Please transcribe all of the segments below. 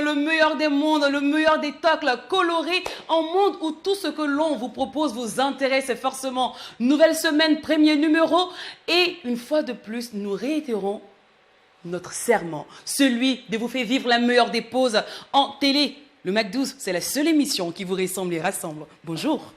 dans le meilleur des mondes, le meilleur des tacles colorés, un monde où tout ce que l'on vous propose vous intéresse forcément. Nouvelle semaine, premier numéro, et une fois de plus, nous réitérons notre serment, celui de vous faire vivre la meilleure des pauses en télé. Le Mac 12, c'est la seule émission qui vous ressemble et rassemble. Bonjour.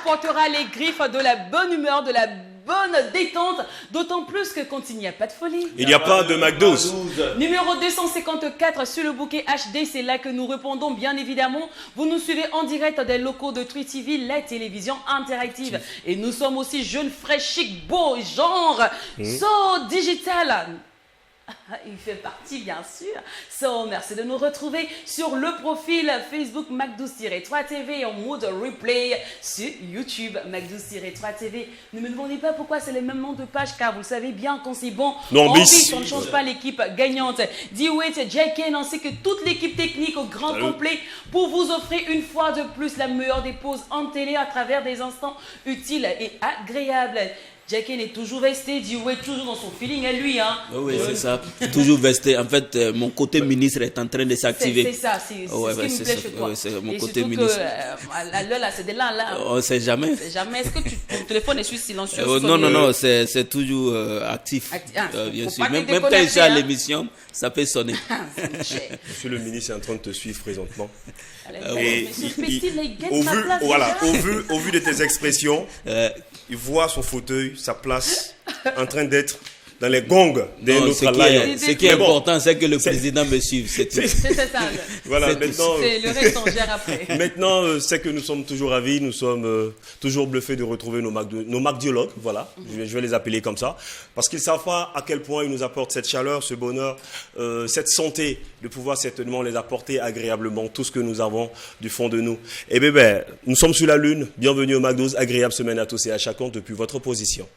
Portera les griffes de la bonne humeur, de la bonne détente, d'autant plus que quand il n'y a pas de folie. Il n'y a pas de Mac 12. Numéro 254 sur le bouquet HD, c'est là que nous répondons bien évidemment. Vous nous suivez en direct des locaux de Tree TV, la télévision interactive. Et nous sommes aussi jeunes, frais, chic, beaux, genre, so digital. Il fait partie, bien sûr. So, merci de nous retrouver sur le profil Facebook Mac12-3 TV en mode replay sur YouTube Mac12-3 TV. Ne me demandez pas pourquoi c'est le même nom de page, car vous le savez bien quand c'est bon. Non, mais on ne change pas l'équipe gagnante. D-Wait, Jacken, ainsi que toute l'équipe technique au grand complet pour vous offrir une fois de plus la meilleure des pauses en télé à travers des instants utiles et agréables. Jacken est toujours vesté, D-Wait toujours dans son feeling à lui. Hein. Oui, c'est ça. Toujours vesté. En fait, mon côté ministre est en train de s'activer. C'est ça, c'est ce qui me plaît chez toi. C'est mon et côté surtout ministre. Là, c'est de là. On ne sait jamais. Jamais. Est-ce que ton téléphone est sur silencieux? Non, c'est toujours actif. Bien sûr. Même quand je suis à l'émission, ça peut sonner. Monsieur le ministre est en train de te suivre présentement. Et au vu de tes expressions, il voit son fauteuil, sa place, en train d'être dans les gongs de notre alliance. Ce qui est important, c'est que le président me suive. C'est ça. Voilà, maintenant, le reste, on gère après. Maintenant, c'est que nous sommes toujours ravis, nous sommes toujours bluffés de retrouver nos Macdiologues, voilà, je vais les appeler comme ça, parce qu'ils ne savent pas à quel point ils nous apportent cette chaleur, ce bonheur, cette santé, de pouvoir certainement les apporter agréablement, tout ce que nous avons du fond de nous. Et bien, nous sommes sur la lune, bienvenue au Mac 12, agréable semaine à tous et à chacun depuis votre position.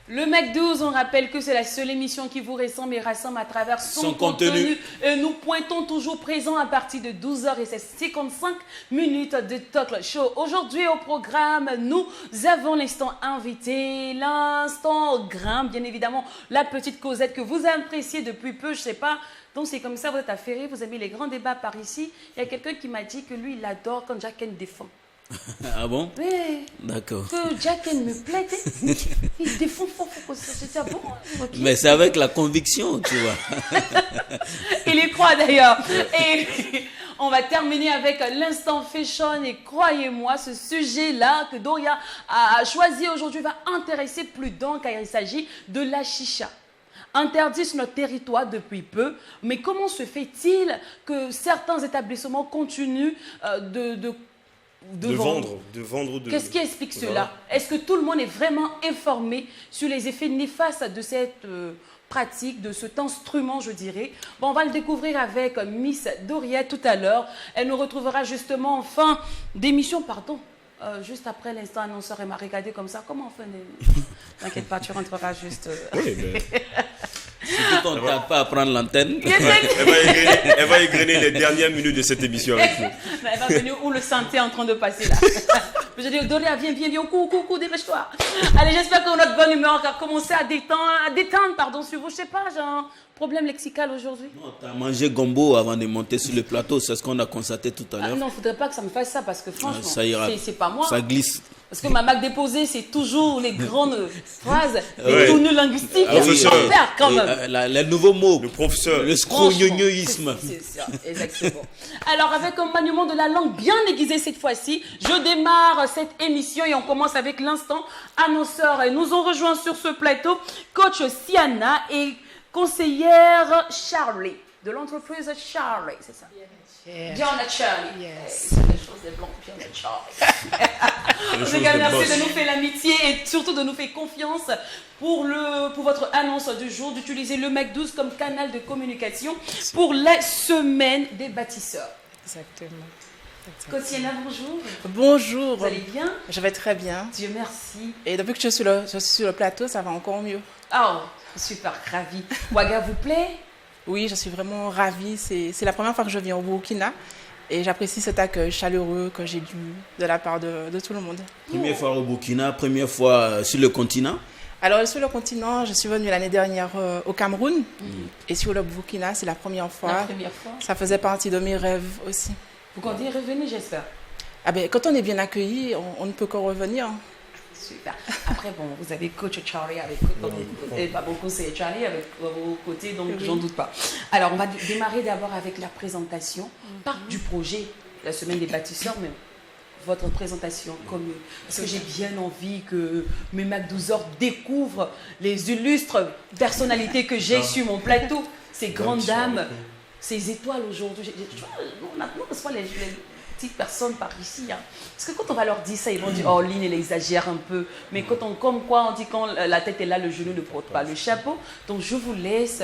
Le Mac 12, on rappelle que c'est la seule émission qui vous ressemble et rassemble à travers son contenu. Et nous pointons toujours présent à partir de 12h et c'est 55 minutes de talk show. Aujourd'hui au programme, nous avons l'instant invité, l'instant grimpe, bien évidemment, la petite Cosette que vous appréciez depuis peu, je sais pas. Donc c'est comme ça, vous êtes affairés, vous aimez les grands débats par ici. Il y a quelqu'un qui m'a dit que lui, il adore quand Jacken défend. Ah bon? Oui. D'accord. Que Jacken me plaît, il défend fort, c'est ça bon. Okay. Mais c'est avec la conviction, tu vois. Il y croit d'ailleurs. Et on va terminer avec l'instant fashion et croyez-moi, ce sujet-là que Doria a choisi aujourd'hui va intéresser plus d'un car il s'agit de la chicha. Interdit sur notre territoire depuis peu, mais comment se fait-il que certains établissements continuent de vendre. Qu'est-ce qui explique cela? Est-ce que tout le monde est vraiment informé sur les effets néfastes de cette pratique, de cet instrument, je dirais? Bon, on va le découvrir avec Miss Doria tout à l'heure. Elle nous retrouvera justement en fin d'émission, juste après l'instant annonceur. Elle m'a regardé comme ça. Comment on fait? T'inquiète pas, tu rentreras juste. Oui, mais... Surtout qu'on ne t'a pas à prendre l'antenne. Elle va égrener les dernières minutes de cette émission avec nous. Elle va venir où le santé est en train de passer là. Je dis, Doria, viens, coucou, dépêche-toi. Allez, j'espère que notre bonne humeur a commencé à détendre, sur vous. Je sais pas, j'ai un problème lexical aujourd'hui. Non, tu as mangé gombo avant de monter sur le plateau, c'est ce qu'on a constaté tout à l'heure. Non, il ne faudrait pas que ça me fasse ça parce que franchement, c'est pas moi. Ça glisse. Parce que ma Mac déposée, c'est toujours les grandes phrases, les tournures linguistiques. On perd quand même. Les nouveaux mots. Le professeur. Le scrognognoïsme. C'est ça, exactement. Alors, avec un maniement de la langue bien aiguisé cette fois-ci, je démarre cette émission et on commence avec l'instant annonceur. Et nous ont rejoint sur ce plateau coach Siana et conseillère Charlie. de l'entreprise Charlie, c'est ça? Bien Charlie. Yes. C'est des choses de blanc, bien Charlie. En tout cas, merci de nous faire l'amitié et surtout de nous faire confiance pour votre annonce du jour, d'utiliser le Mac 12 comme canal de communication pour la semaine des bâtisseurs. Exactement. Kotiana, bonjour. Bonjour. Vous allez bien? Je vais très bien. Dieu merci. Et depuis que je suis sur le plateau, ça va encore mieux. Oh, super ravie. Ouaga vous plaît? Oui, je suis vraiment ravie. C'est la première fois que je viens au Burkina et j'apprécie cet accueil chaleureux que j'ai eu de la part de tout le monde. Première fois au Burkina, première fois sur le continent? Alors, sur le continent, je suis venue l'année dernière au Cameroun et sur le Burkina, c'est la première fois. La première fois. Ça faisait partie de mes rêves aussi. Vous comptez revenir, j'espère? Ah ben, quand on est bien accueilli, on ne peut qu'en revenir. Super. Après, bon, vous avez coach Charlie avec pas beaucoup, c'est Charlie avec vos côtés, donc j'en doute pas. Alors, on va démarrer d'abord avec la présentation, pas du projet, la semaine des bâtisseurs, mais votre présentation commune. Parce que j'ai bien envie que mes Mac 12 découvrent les illustres personnalités que j'ai sur mon plateau, ces grandes dames, ces étoiles aujourd'hui. Maintenant, ce sont les petites personnes par ici. Hein. Parce que quand on va leur dire ça, ils vont dire, oh, Lynn, elle exagère un peu. Mais quand comme quoi, on dit quand la tête est là, le genou ne porte pas le chapeau. Donc, je vous laisse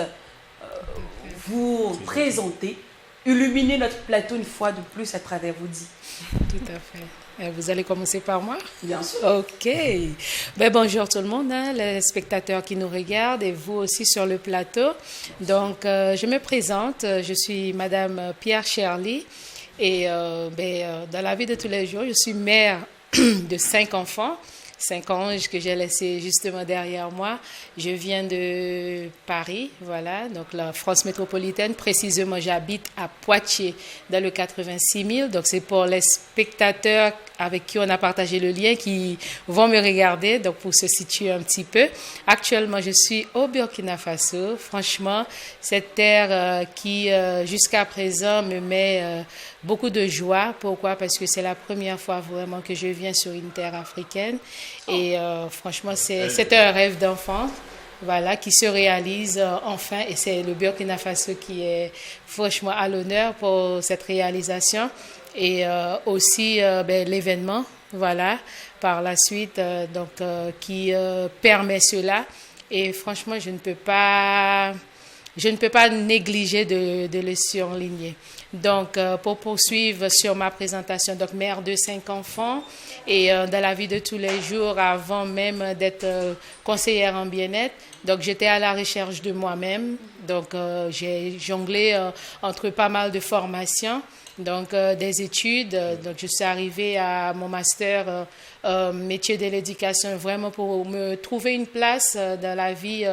vous présenter, illuminer notre plateau une fois de plus à travers vos dits. Tout à fait. Vous allez commencer par moi? Bien sûr. OK. Bonjour tout le monde, hein, les spectateurs qui nous regardent et vous aussi sur le plateau. Donc, je me présente. Je suis Madame Pierre Cherly et dans la vie de tous les jours, je suis mère de 5 enfants. 5 anges que j'ai laissés justement derrière moi. Je viens de Paris, voilà, donc la France métropolitaine. Précisément, j'habite à Poitiers, dans le 86 000. Donc, c'est pour les spectateurs avec qui on a partagé le lien qui vont me regarder, donc pour se situer un petit peu. Actuellement, je suis au Burkina Faso. Franchement, cette terre qui, jusqu'à présent, me met beaucoup de joie. Pourquoi? Parce que c'est la première fois vraiment que je viens sur une terre africaine. Et franchement, c'est un rêve d'enfant, voilà, qui se réalise enfin. Et c'est le Burkina Faso qui est franchement à l'honneur pour cette réalisation. Et aussi l'événement, voilà, par la suite, qui permet cela. Et franchement, je ne peux pas négliger de le surligner. Donc, pour poursuivre sur ma présentation, donc mère de 5 enfants et dans la vie de tous les jours, avant même d'être conseillère en bien-être, donc j'étais à la recherche de moi-même. Donc, j'ai jonglé entre pas mal de formations, donc des études. Donc, je suis arrivée à mon master métier de l'éducation, vraiment pour me trouver une place dans la vie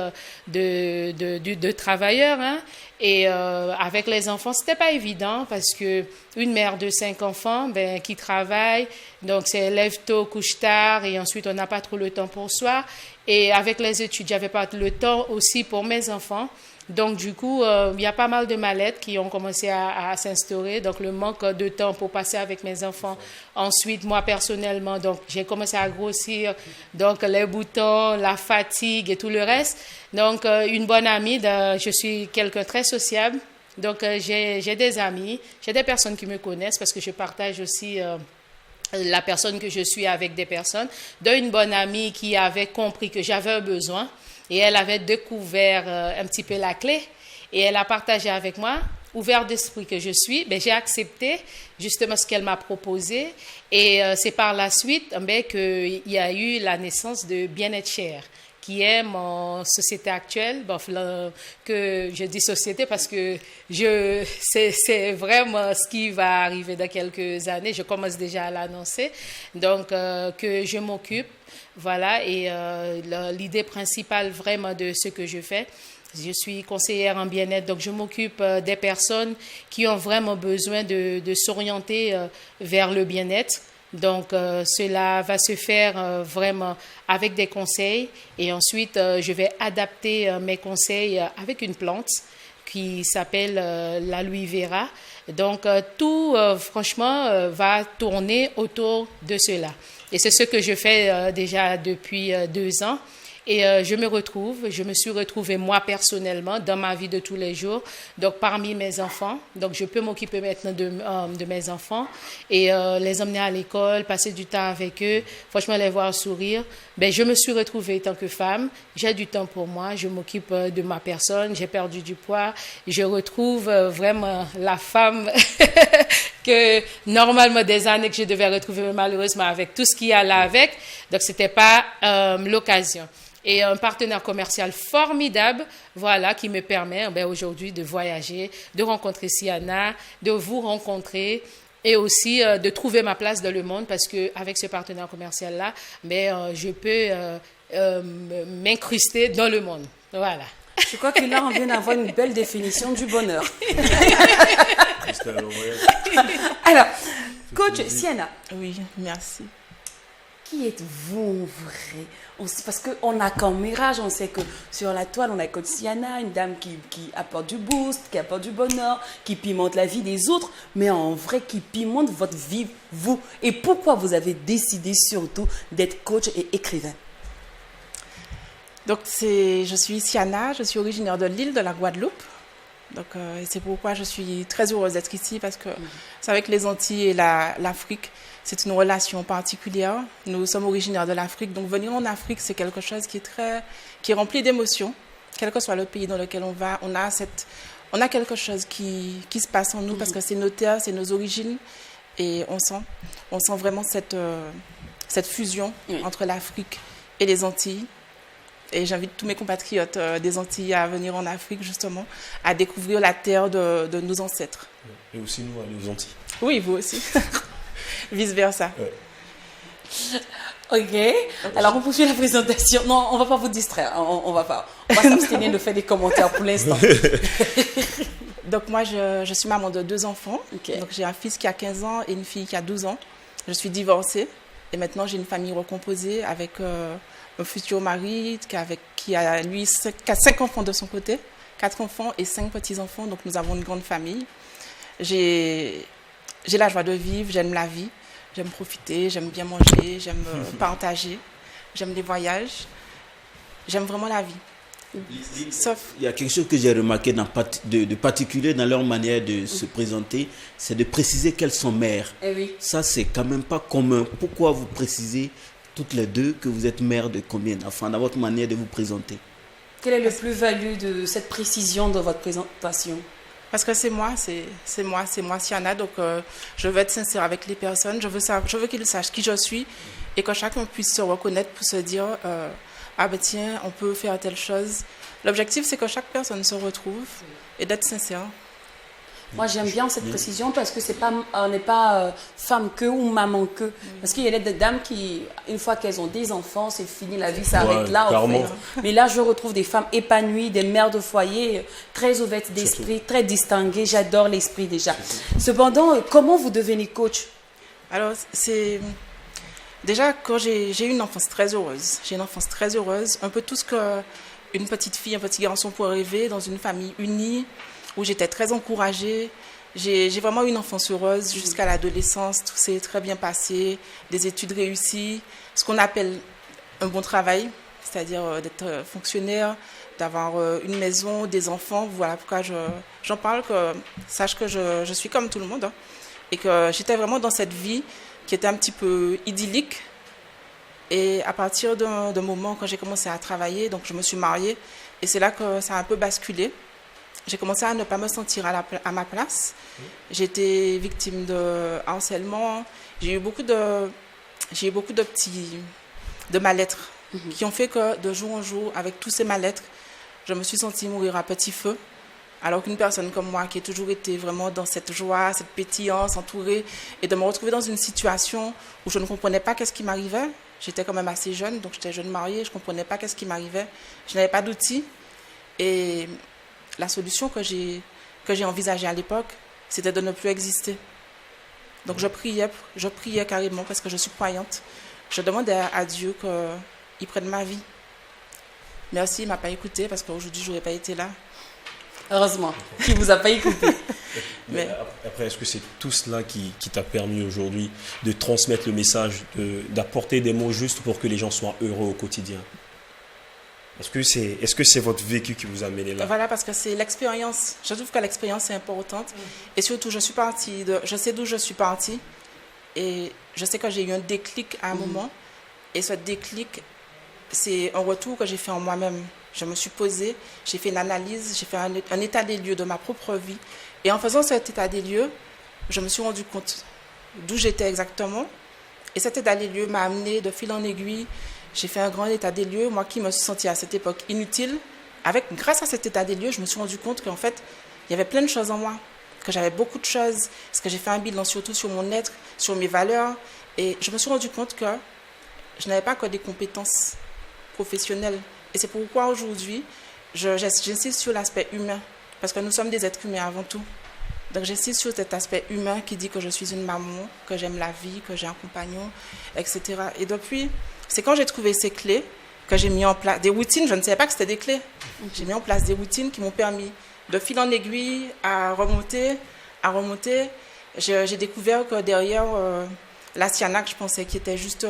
de travailleur. Hein. Et avec les enfants, c'était pas évident parce que une mère de 5 enfants, qui travaille, donc c'est lève tôt, couche tard, et ensuite on n'a pas trop le temps pour soi. Et avec les études, j'avais pas le temps aussi pour mes enfants. Donc, du coup, il y a pas mal de mal-être qui ont commencé à s'instaurer. Donc, le manque de temps pour passer avec mes enfants. Ensuite, moi, personnellement, donc, j'ai commencé à grossir. Donc, les boutons, la fatigue et tout le reste. Donc, une bonne amie, je suis quelqu'un très sociable. Donc, j'ai des amis, j'ai des personnes qui me connaissent parce que je partage aussi la personne que je suis avec des personnes. Dont une bonne amie qui avait compris que j'avais un besoin. Et elle avait découvert un petit peu la clé et elle a partagé avec moi, ouvert d'esprit que je suis, j'ai accepté justement ce qu'elle m'a proposé et c'est par la suite qu'il y a eu la naissance de Bien-être Cher, qui est mon société actuelle, que je dis société parce que c'est vraiment ce qui va arriver dans quelques années, je commence déjà à l'annoncer, donc que je m'occupe. Voilà, et l'idée principale vraiment de ce que je fais, je suis conseillère en bien-être, donc je m'occupe des personnes qui ont vraiment besoin de s'orienter vers le bien-être. Donc, cela va se faire vraiment avec des conseils et ensuite, je vais adapter mes conseils avec une plante qui s'appelle l'aloe vera. Donc, tout, franchement, va tourner autour de cela. Et c'est ce que je fais déjà depuis 2 ans. Et je me suis retrouvée moi personnellement dans ma vie de tous les jours, donc parmi mes enfants. Donc je peux m'occuper maintenant de mes enfants et les emmener à l'école, passer du temps avec eux, franchement les voir sourire. Ben, je me suis retrouvée en tant que femme, j'ai du temps pour moi, je m'occupe de ma personne, j'ai perdu du poids, je retrouve vraiment la femme que normalement des années que je devais retrouver, mais malheureusement avec tout ce qu'il y a là avec, donc c'était pas l'occasion. Et un partenaire commercial formidable, voilà, qui me permet aujourd'hui de voyager, de rencontrer Siana, de vous rencontrer et aussi de trouver ma place dans le monde parce qu'avec ce partenaire commercial-là, je peux m'incruster dans le monde. Voilà. Je crois que là, on vient d'avoir une belle définition du bonheur. Alors, coach Siana. Oui, merci. Qui êtes-vous en vrai? Parce qu'on a comme mirage, on sait que sur la toile, on a coach Siana, une dame qui apporte du boost, qui apporte du bonheur, qui pimente la vie des autres, mais en vrai, qui pimente votre vie, vous. Et pourquoi vous avez décidé surtout d'être coach et écrivain? Donc, je suis Siana, je suis originaire de l'île de la Guadeloupe. Donc, c'est pourquoi je suis très heureuse d'être ici parce que c'est avec les Antilles et l'Afrique, c'est une relation particulière. Nous sommes originaires de l'Afrique, donc venir en Afrique, c'est quelque chose qui est rempli d'émotions. Quel que soit le pays dans lequel on va, on a quelque chose qui se passe en nous parce que c'est nos terres, c'est nos origines et on sent vraiment cette fusion entre l'Afrique et les Antilles. Et j'invite tous mes compatriotes des Antilles à venir en Afrique, justement, à découvrir la terre de nos ancêtres. Et aussi nous, aller aux Antilles. Oui, vous aussi. Vice-versa. Ouais. Ok. Alors, on poursuit la présentation. Non, on ne va pas vous distraire. On va s'abstenir de faire des commentaires pour l'instant. Donc, moi, je suis maman de 2 enfants. Okay. Donc, j'ai un fils qui a 15 ans et une fille qui a 12 ans. Je suis divorcée. Et maintenant, j'ai une famille recomposée avec un futur mari qui a 5 enfants de son côté, 4 enfants et 5 petits-enfants. Donc, nous avons une grande famille. J'ai la joie de vivre, j'aime la vie, j'aime profiter, j'aime bien manger, j'aime partager, j'aime les voyages, j'aime vraiment la vie. Sauf... Il y a quelque chose que j'ai remarqué de particulier dans leur manière de se présenter, c'est de préciser qu'elles sont mères. Eh oui. Ça, c'est quand même pas commun. Pourquoi vous précisez toutes les deux que vous êtes mère de combien d'enfants dans votre manière de vous présenter? Quel est le plus-value de cette précision dans votre présentation? Parce que c'est moi, Siana. Donc, je veux être sincère avec les personnes. Je veux qu'ils sachent qui je suis et que chacun puisse se reconnaître pour se dire ah ben tiens, on peut faire telle chose. L'objectif, c'est que chaque personne se retrouve et d'être sincère. Moi, j'aime bien cette précision parce que on n'est pas femme que ou maman que. Parce qu'il y a des dames qui, une fois qu'elles ont des enfants, c'est fini, la vie s'arrête là. En fait. Mais là, je retrouve des femmes épanouies, des mères de foyer, très ouvertes d'esprit, très distinguées. J'adore l'esprit déjà. Cependant, comment vous devenez coach? Alors, c'est... Déjà, quand j'ai eu une enfance très heureuse. J'ai une enfance très heureuse. Un peu tout ce qu'une petite fille, un petit garçon pourrait rêver dans une famille unie, où j'étais très encouragée. J'ai vraiment eu une enfance heureuse jusqu'à l'adolescence. Tout s'est très bien passé, des études réussies, ce qu'on appelle un bon travail, c'est-à-dire d'être fonctionnaire, d'avoir une maison, des enfants. Voilà pourquoi j'en parle, que sache que je suis comme tout le monde, hein, et que j'étais vraiment dans cette vie qui était un petit peu idyllique. Et à partir d'un moment, quand j'ai commencé à travailler, donc je me suis mariée, et c'est là que ça a un peu basculé. J'ai commencé à ne pas me sentir à ma place. J'ai été victime de harcèlement. J'ai eu beaucoup de mal-être qui ont fait que de jour en jour, avec tous ces mal-être, je me suis sentie mourir à petit feu. Alors qu'une personne comme moi, qui a toujours été vraiment dans cette joie, cette pétillance, entourée, et de me retrouver dans une situation où je ne comprenais pas qu'est-ce qui m'arrivait. J'étais quand même assez jeune, donc j'étais jeune mariée, je ne comprenais pas qu'est-ce qui m'arrivait. Je n'avais pas d'outils. Et la solution que j'ai envisagée à l'époque, c'était de ne plus exister. Donc je priais carrément parce que je suis croyante. Je demandais à Dieu qu'il prenne ma vie. Merci, il ne m'a pas écouté parce qu'aujourd'hui, je n'aurais pas été là. Heureusement qu'il ne vous a pas écouté. Mais après, est-ce que c'est tout cela qui t'a permis aujourd'hui de transmettre le message, d'apporter des mots justes pour que les gens soient heureux au quotidien? Est-ce que c'est votre vécu qui vous a mené là? Voilà, parce que c'est l'expérience. Je trouve que l'expérience est importante. Et surtout, je sais d'où je suis partie. Et je sais que j'ai eu un déclic à un moment. Et ce déclic, c'est un retour que j'ai fait en moi-même. Je me suis posée, j'ai fait une analyse, j'ai fait un état des lieux de ma propre vie. Et en faisant cet état des lieux, je me suis rendu compte d'où j'étais exactement. Et cet état des lieux m'a amené de fil en aiguille. J'ai fait un grand état des lieux, moi qui me suis sentie à cette époque inutile. Grâce à cet état des lieux, je me suis rendu compte qu'en fait, il y avait plein de choses en moi, que j'avais beaucoup de choses, parce que j'ai fait un bilan surtout sur mon être, sur mes valeurs. Et je me suis rendu compte que je n'avais pas que des compétences professionnelles. Et c'est pourquoi aujourd'hui, j'insiste sur l'aspect humain, parce que nous sommes des êtres humains avant tout. Donc j'insiste sur cet aspect humain qui dit que je suis une maman, que j'aime la vie, que j'ai un compagnon, etc. Et depuis, c'est quand j'ai trouvé ces clés que j'ai mis en place des routines. Je ne savais pas que c'était des clés. J'ai mis en place des routines qui m'ont permis de fil en aiguille à remonter. J'ai découvert que derrière la Sianac, je pensais qu'il était juste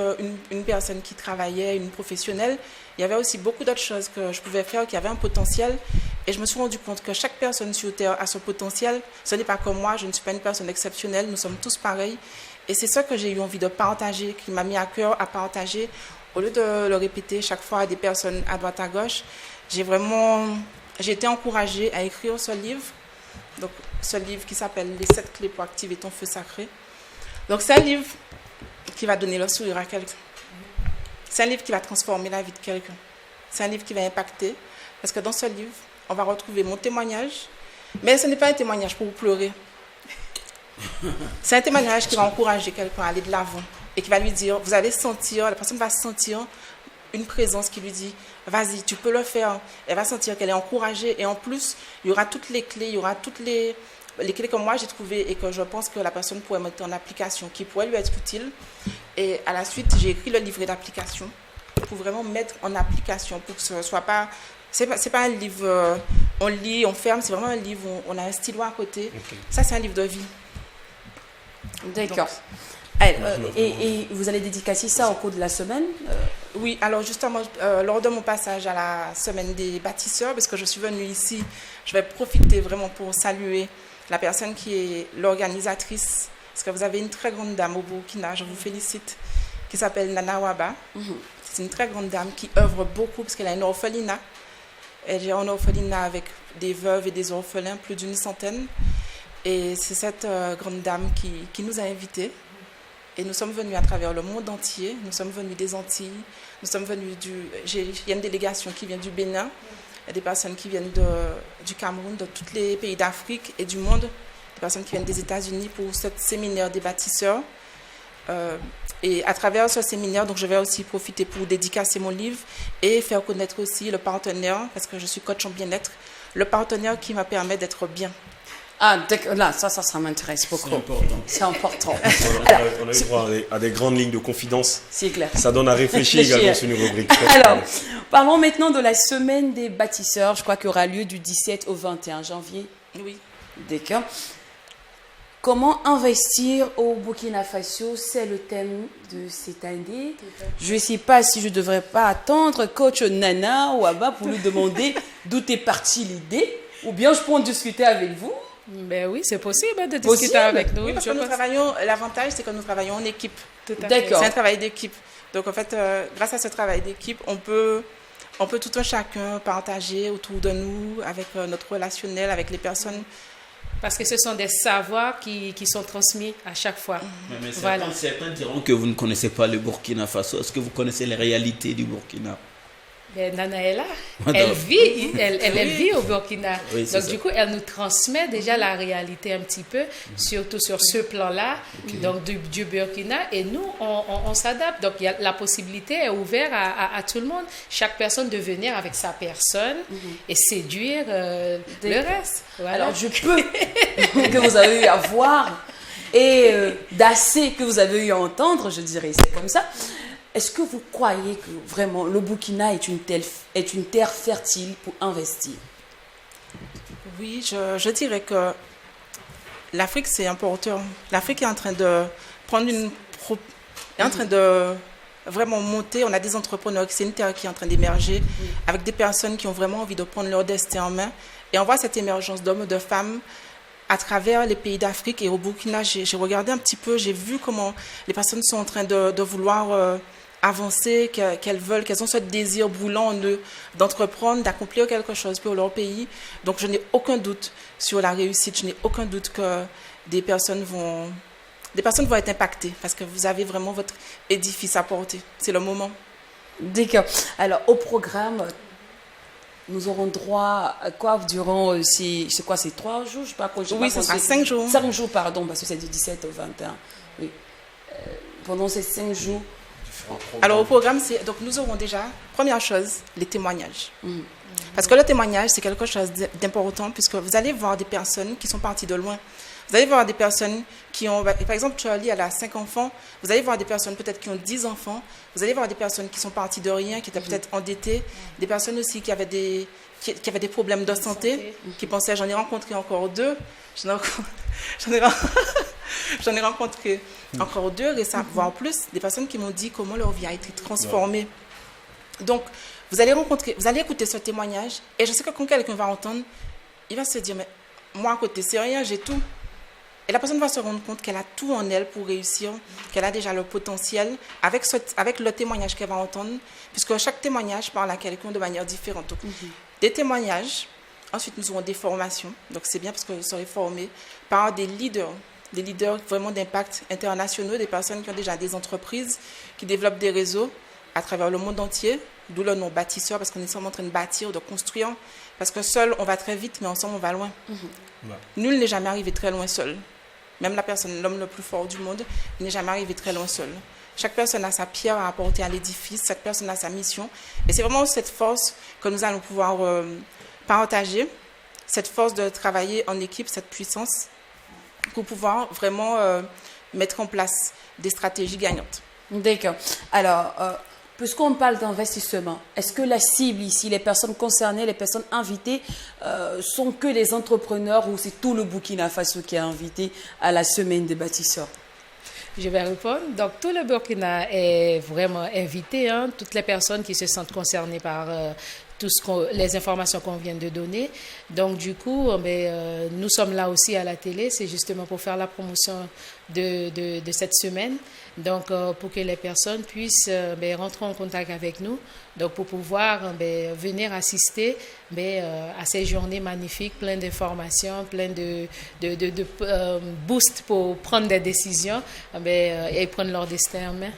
une personne qui travaillait, une professionnelle. Il y avait aussi beaucoup d'autres choses que je pouvais faire, qui avaient un potentiel. Et je me suis rendu compte que chaque personne sur Terre a son potentiel. Ce n'est pas comme moi, je ne suis pas une personne exceptionnelle, nous sommes tous pareils. Et c'est ça que j'ai eu envie de partager, qui m'a mis à cœur à partager. Au lieu de le répéter chaque fois à des personnes à droite à gauche, j'ai été encouragée à écrire ce livre. Donc, ce livre qui s'appelle « Les 7 clés pour activer ton feu sacré ». Donc, c'est un livre qui va donner le sourire à quelqu'un. C'est un livre qui va transformer la vie de quelqu'un. C'est un livre qui va impacter. Parce que dans ce livre, on va retrouver mon témoignage. Mais ce n'est pas un témoignage pour vous pleurer. C'est un témoignage qui va encourager quelqu'un à aller de l'avant. Et qui va lui dire, vous allez sentir, la personne va sentir une présence qui lui dit, vas-y, tu peux le faire. Elle va sentir qu'elle est encouragée. Et en plus, il y aura toutes les clés, il y aura toutes les clés que moi j'ai trouvées et que je pense que la personne pourrait mettre en application, qui pourrait lui être utile. Et à la suite, j'ai écrit le livret d'application pour vraiment mettre en application, pour que ce ne soit pas... C'est pas un livre, on lit, on ferme, c'est vraiment un livre où on a un stylo à côté. Okay. Ça, c'est un livre de vie. D'accord. Et vous allez dédicacer ça au cours de la semaine Oui, alors justement, lors de mon passage à la semaine des bâtisseurs, parce que je suis venue ici, je vais profiter vraiment pour saluer la personne qui est l'organisatrice, parce que vous avez une très grande dame au Burkina, je vous félicite, qui s'appelle Nana Waba. C'est une très grande dame qui œuvre beaucoup, parce qu'elle a une orphelinat. Elle gère un orphelinat avec des veuves et des orphelins, plus d'une centaine. Et c'est cette grande dame qui nous a invités. Et nous sommes venus à travers le monde entier. Nous sommes venus des Antilles. Nous sommes venus il y a une délégation qui vient du Bénin. Il y a des personnes qui viennent du Cameroun, de tous les pays d'Afrique et du monde. Des personnes qui viennent des États-Unis pour ce séminaire des bâtisseurs. Et à travers ce séminaire, donc je vais aussi profiter pour dédicacer mon livre et faire connaître aussi le partenaire, parce que je suis coach en bien-être, le partenaire qui me permet d'être bien. Ah, là, ça m'intéresse beaucoup. C'est important. On a eu droit à des grandes lignes de confidence. C'est clair. Ça donne à réfléchir également sur une rubrique. Alors, parlons maintenant de la semaine des bâtisseurs. Je crois qu'il y aura lieu du 17 au 21 janvier. Oui. D'accord. Comment investir au Burkina Faso, c'est le thème de cette année. Je ne sais pas si je ne devrais pas attendre coach Nana ou Abba pour lui demander d'où est partie l'idée, ou bien je peux en discuter avec vous. Ben oui, c'est possible de discuter avec nous. Oui, parce que nous travaillons, l'avantage c'est que nous travaillons en équipe. D'accord. C'est un travail d'équipe. Donc en fait, grâce à ce travail d'équipe, on peut tout un chacun partager autour de nous, avec notre relationnel, avec les personnes. Parce que ce sont des savoirs qui sont transmis à chaque fois. Mais certains diront que vous ne connaissez pas le Burkina Faso. Est-ce que vous connaissez les réalités du Burkina? Ben, Nana est là. Elle vit au Burkina. Oui, donc, ça. du coup, elle nous transmet déjà la réalité un petit peu, surtout sur ce plan-là, donc du Burkina. Et nous, on s'adapte. Donc, la possibilité est ouverte à tout le monde. Chaque personne de venir avec sa personne et séduire le reste. Voilà. Alors, je peux que vous avez eu à voir et d'assez que vous avez eu à entendre, je dirais, c'est comme ça. Est-ce que vous croyez que vraiment le Burkina est une terre fertile pour investir? Oui, je dirais que l'Afrique, c'est un porteur. L'Afrique est en train de prendre vraiment monter. On a des entrepreneurs, c'est une terre qui est en train d'émerger, avec des personnes qui ont vraiment envie de prendre leur destin en main. Et on voit cette émergence d'hommes et de femmes à travers les pays d'Afrique. Et au Burkina, j'ai regardé un petit peu, j'ai vu comment les personnes sont en train de vouloir avancer, qu'elles ont ce désir brûlant en eux d'entreprendre, d'accomplir quelque chose pour leur pays. Donc je n'ai aucun doute sur la réussite, je n'ai aucun doute que des personnes vont être impactées parce que vous avez vraiment votre édifice à porter. C'est le moment. D'accord. Alors, au programme, nous aurons droit à quoi durant c'est quoi, c'est 3 jours, je sais pas quoi. Oui, ce sera 5 jours. 5 jours, pardon, parce que c'est du 17 au 21. Oui. Pendant ces 5 jours. Alors, au programme, donc nous aurons déjà, première chose, les témoignages. Parce que le témoignage, c'est quelque chose d'important, puisque vous allez voir des personnes qui sont parties de loin. Vous allez voir des personnes qui ont, par exemple, Charlie, elle a 5 enfants. Vous allez voir des personnes peut-être qui ont 10 enfants. Vous allez voir des personnes qui sont parties de rien, qui étaient peut-être endettées. Des personnes aussi qui avaient des problèmes de santé, qui pensaient, j'en ai rencontré encore 2. J'en ai rencontré encore 2 récemment, voire plus. Des personnes qui m'ont dit comment leur vie a été transformée. Donc, vous allez écouter ce témoignage. Et je sais que quand quelqu'un va entendre, il va se dire, mais moi à côté, c'est rien, j'ai tout. Et la personne va se rendre compte qu'elle a tout en elle pour réussir, qu'elle a déjà le potentiel avec le témoignage qu'elle va entendre, puisque chaque témoignage parle à quelqu'un de manière différente. Donc, des témoignages, ensuite nous aurons des formations, donc c'est bien parce que vous serez formés par des leaders vraiment d'impact internationaux, des personnes qui ont déjà des entreprises, qui développent des réseaux à travers le monde entier, d'où le nom bâtisseur, parce qu'on est en train de bâtir, de construire, parce que seul on va très vite, mais ensemble on va loin. Nul n'est jamais arrivé très loin seul. Même l'homme le plus fort du monde, il n'est jamais arrivé très loin seul. Chaque personne a sa pierre à apporter à l'édifice, chaque personne a sa mission. Et c'est vraiment cette force que nous allons pouvoir partager, cette force de travailler en équipe, cette puissance, pour pouvoir vraiment mettre en place des stratégies gagnantes. D'accord. Alors, puisqu'on parle d'investissement, est-ce que la cible ici, les personnes concernées, les personnes invitées, sont que les entrepreneurs ou c'est tout le Burkina Faso qui est invité à la semaine des bâtisseurs? Je vais répondre. Donc, tout le Burkina est vraiment invité, hein, toutes les personnes qui se sentent concernées par les informations qu'on vient de donner. Donc, du coup, nous sommes là aussi à la télé. C'est justement pour faire la promotion de cette semaine. Donc, pour que les personnes puissent rentrer en contact avec nous. Donc, pour pouvoir venir assister à ces journées magnifiques, plein d'informations, plein de boost pour prendre des décisions et prendre leur destin en main.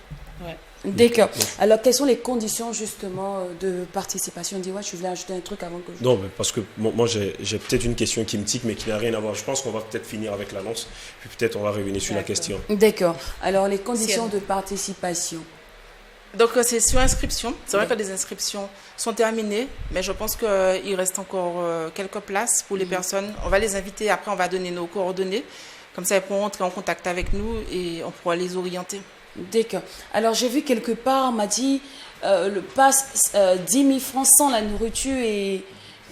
Ouais. D'accord. Alors, quelles sont les conditions justement de participation? Dis-moi, tu voulais ajouter un truc avant que je... Non, mais parce que moi j'ai peut-être une question qui me tique, mais qui n'a rien à voir. Je pense qu'on va peut-être finir avec l'annonce, puis peut-être on va revenir sur la question. D'accord. Alors, les conditions de participation. Donc, c'est sur inscription. C'est vrai que les inscriptions sont terminées, mais je pense qu'il reste encore quelques places pour les personnes. On va les inviter, après on va donner nos coordonnées. Comme ça, ils pourront entrer en contact avec nous et on pourra les orienter. D'accord. Alors, j'ai vu quelque part, on m'a dit, le pass 10 000 francs sans la nourriture et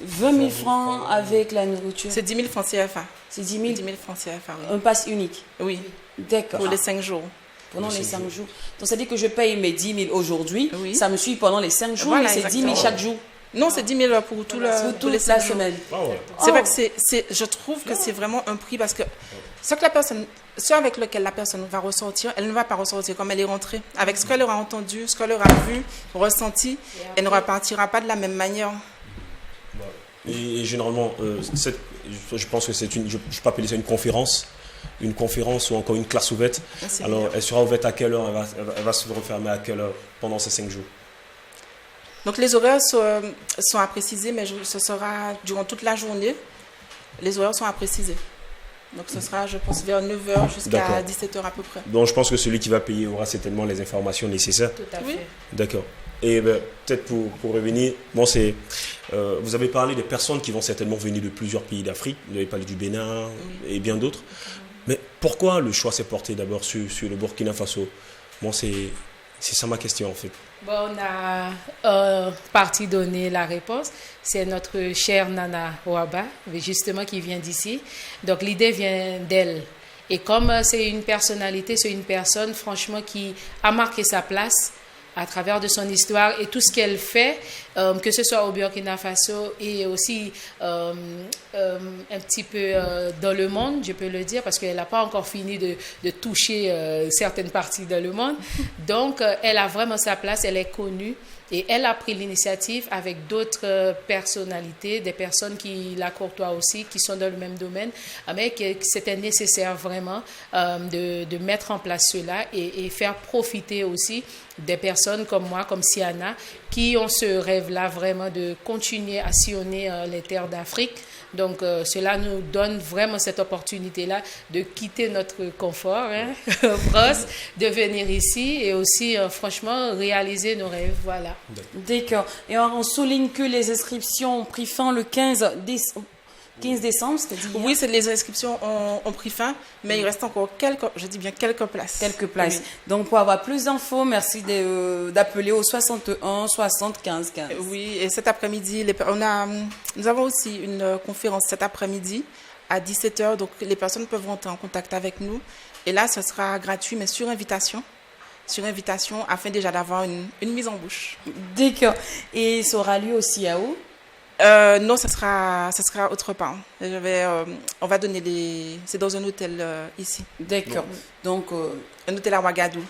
20 000 francs avec la nourriture. C'est 10 000 francs CFA. C'est 10 000 francs CFA, oui. Un pass unique. Oui. D'accord. Pour les 5 jours. Pendant les 5 jours. Donc, ça dit que je paye mes 10 000 aujourd'hui. Oui. Ça me suit pendant les 5 jours, voilà, mais c'est 10 000 chaque jour. Non, c'est 10 000 pour toute la semaine. C'est vrai que je trouve que c'est vraiment un prix parce que ce avec lequel la personne va ressortir, elle ne va pas ressortir comme elle est rentrée. Avec ce qu'elle aura entendu, ce qu'elle aura vu, ressenti, elle ne repartira pas de la même manière. Et généralement, je pense que c'est je peux appeler ça une conférence ou encore une classe ouverte. Alors, elle sera ouverte à quelle heure? Elle va se refermer à quelle heure pendant ces 5 jours? Donc, les horaires sont à préciser, mais ce sera durant toute la journée. Les horaires sont à préciser. Donc, ce sera, je pense, vers 9h jusqu'à 17h à peu près. Donc, je pense que celui qui va payer aura certainement les informations nécessaires. Tout à fait. Oui. D'accord. Et peut-être pour revenir, vous avez parlé des personnes qui vont certainement venir de plusieurs pays d'Afrique. Vous avez parlé du Bénin et bien d'autres. Mais pourquoi le choix s'est porté d'abord sur le Burkina Faso? C'est ça ma question en fait. Bon, on a partie donné la réponse. C'est notre chère Nana Ouaba, justement, qui vient d'ici. Donc, l'idée vient d'elle. Et comme c'est une personnalité, c'est une personne, franchement, qui a marqué sa place à travers de son histoire et tout ce qu'elle fait, que ce soit au Burkina Faso et aussi un petit peu dans le monde, je peux le dire, parce qu'elle n'a pas encore fini de toucher certaines parties dans le monde. Donc, elle a vraiment sa place, elle est connue. Et elle a pris l'initiative avec d'autres personnalités, des personnes qui la courtoient aussi, qui sont dans le même domaine, mais que c'était nécessaire vraiment de mettre en place cela et faire profiter aussi des personnes comme moi, comme Siana, qui ont ce rêve-là vraiment de continuer à sillonner les terres d'Afrique. Donc, cela nous donne vraiment cette opportunité-là de quitter notre confort, Brosse, de venir ici et aussi, franchement, réaliser nos rêves. Voilà. D'accord. Et on souligne que les inscriptions ont pris fin le 15 décembre, c'est-à-dire... Oui, les inscriptions ont pris fin, mais il reste encore quelques places. Quelques places. Oui. Donc, pour avoir plus d'infos, merci d'appeler au 61 60 15 15. Oui, et cet après-midi, nous avons aussi une conférence cet après-midi à 17h, donc les personnes peuvent rentrer en contact avec nous. Et là, ce sera gratuit, mais sur invitation, afin déjà d'avoir une mise en bouche. D'accord. Et ça aura lieu aussi à où? Non, ça sera autre part. On va donner c'est dans un hôtel ici. D'accord. Donc, un hôtel à Ouagadougou.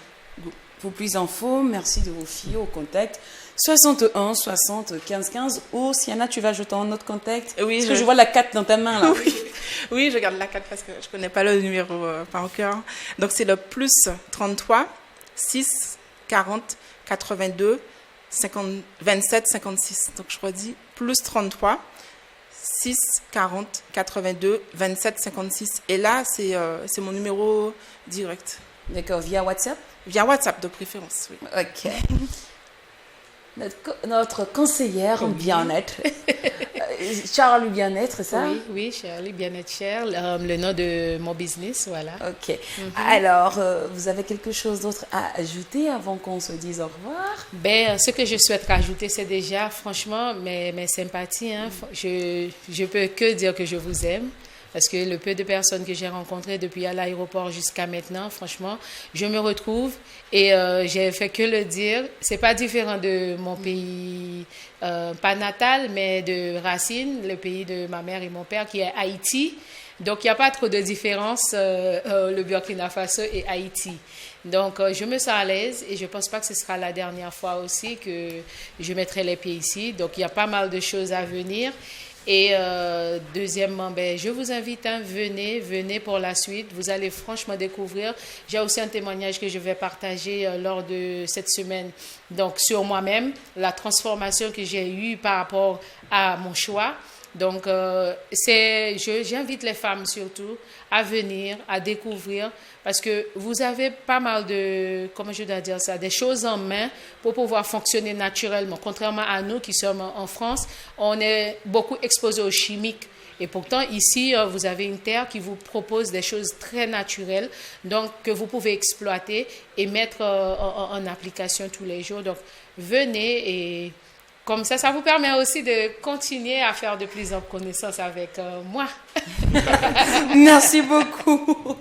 Pour plus d'infos, merci de vous fier au contact 61 60 15 15 ou Siana, tu vas ajouter un autre contact? Oui. Parce que je vois la 4 dans ta main là. Oui, je garde la 4 parce que je ne connais pas le numéro par cœur. Donc, c'est le plus 33 6 40 82 27 56. Donc, je redis, plus 33 6 40 82 27 56. Et là, c'est mon numéro direct. D'accord, via WhatsApp? Via WhatsApp de préférence, oui. Ok. Notre conseillère en bien-être, Charlie Bien-être, c'est ça? Oui, Charlie Bien-être Cher, le nom de mon business, voilà. Ok. Alors, vous avez quelque chose d'autre à ajouter avant qu'on se dise au revoir? Ce que je souhaite rajouter, c'est déjà, franchement, mes sympathies. Je peux que dire que je vous aime. Parce que le peu de personnes que j'ai rencontrées depuis à l'aéroport jusqu'à maintenant, franchement, je me retrouve et j'ai fait que le dire. C'est pas différent de mon pays, pas natal, mais de racine, le pays de ma mère et mon père, qui est Haïti. Donc, il n'y a pas trop de différence, le Burkina Faso et Haïti. Donc, je me sens à l'aise et je ne pense pas que ce sera la dernière fois aussi que je mettrai les pieds ici. Donc, il y a pas mal de choses à venir. Et deuxièmement, je vous invite, venez pour la suite. Vous allez franchement découvrir. J'ai aussi un témoignage que je vais partager lors de cette semaine. Donc, sur moi-même, la transformation que j'ai eue par rapport à mon choix. Donc, j'invite les femmes surtout à venir, à découvrir, parce que vous avez pas mal de, comment je dois dire ça, des choses en main pour pouvoir fonctionner naturellement. Contrairement à nous qui sommes en France, on est beaucoup exposés aux chimiques. Et pourtant, ici, vous avez une terre qui vous propose des choses très naturelles, donc que vous pouvez exploiter et mettre en application tous les jours. Donc, venez et... Comme ça vous permet aussi de continuer à faire de plus en plus connaissance avec moi. Merci beaucoup.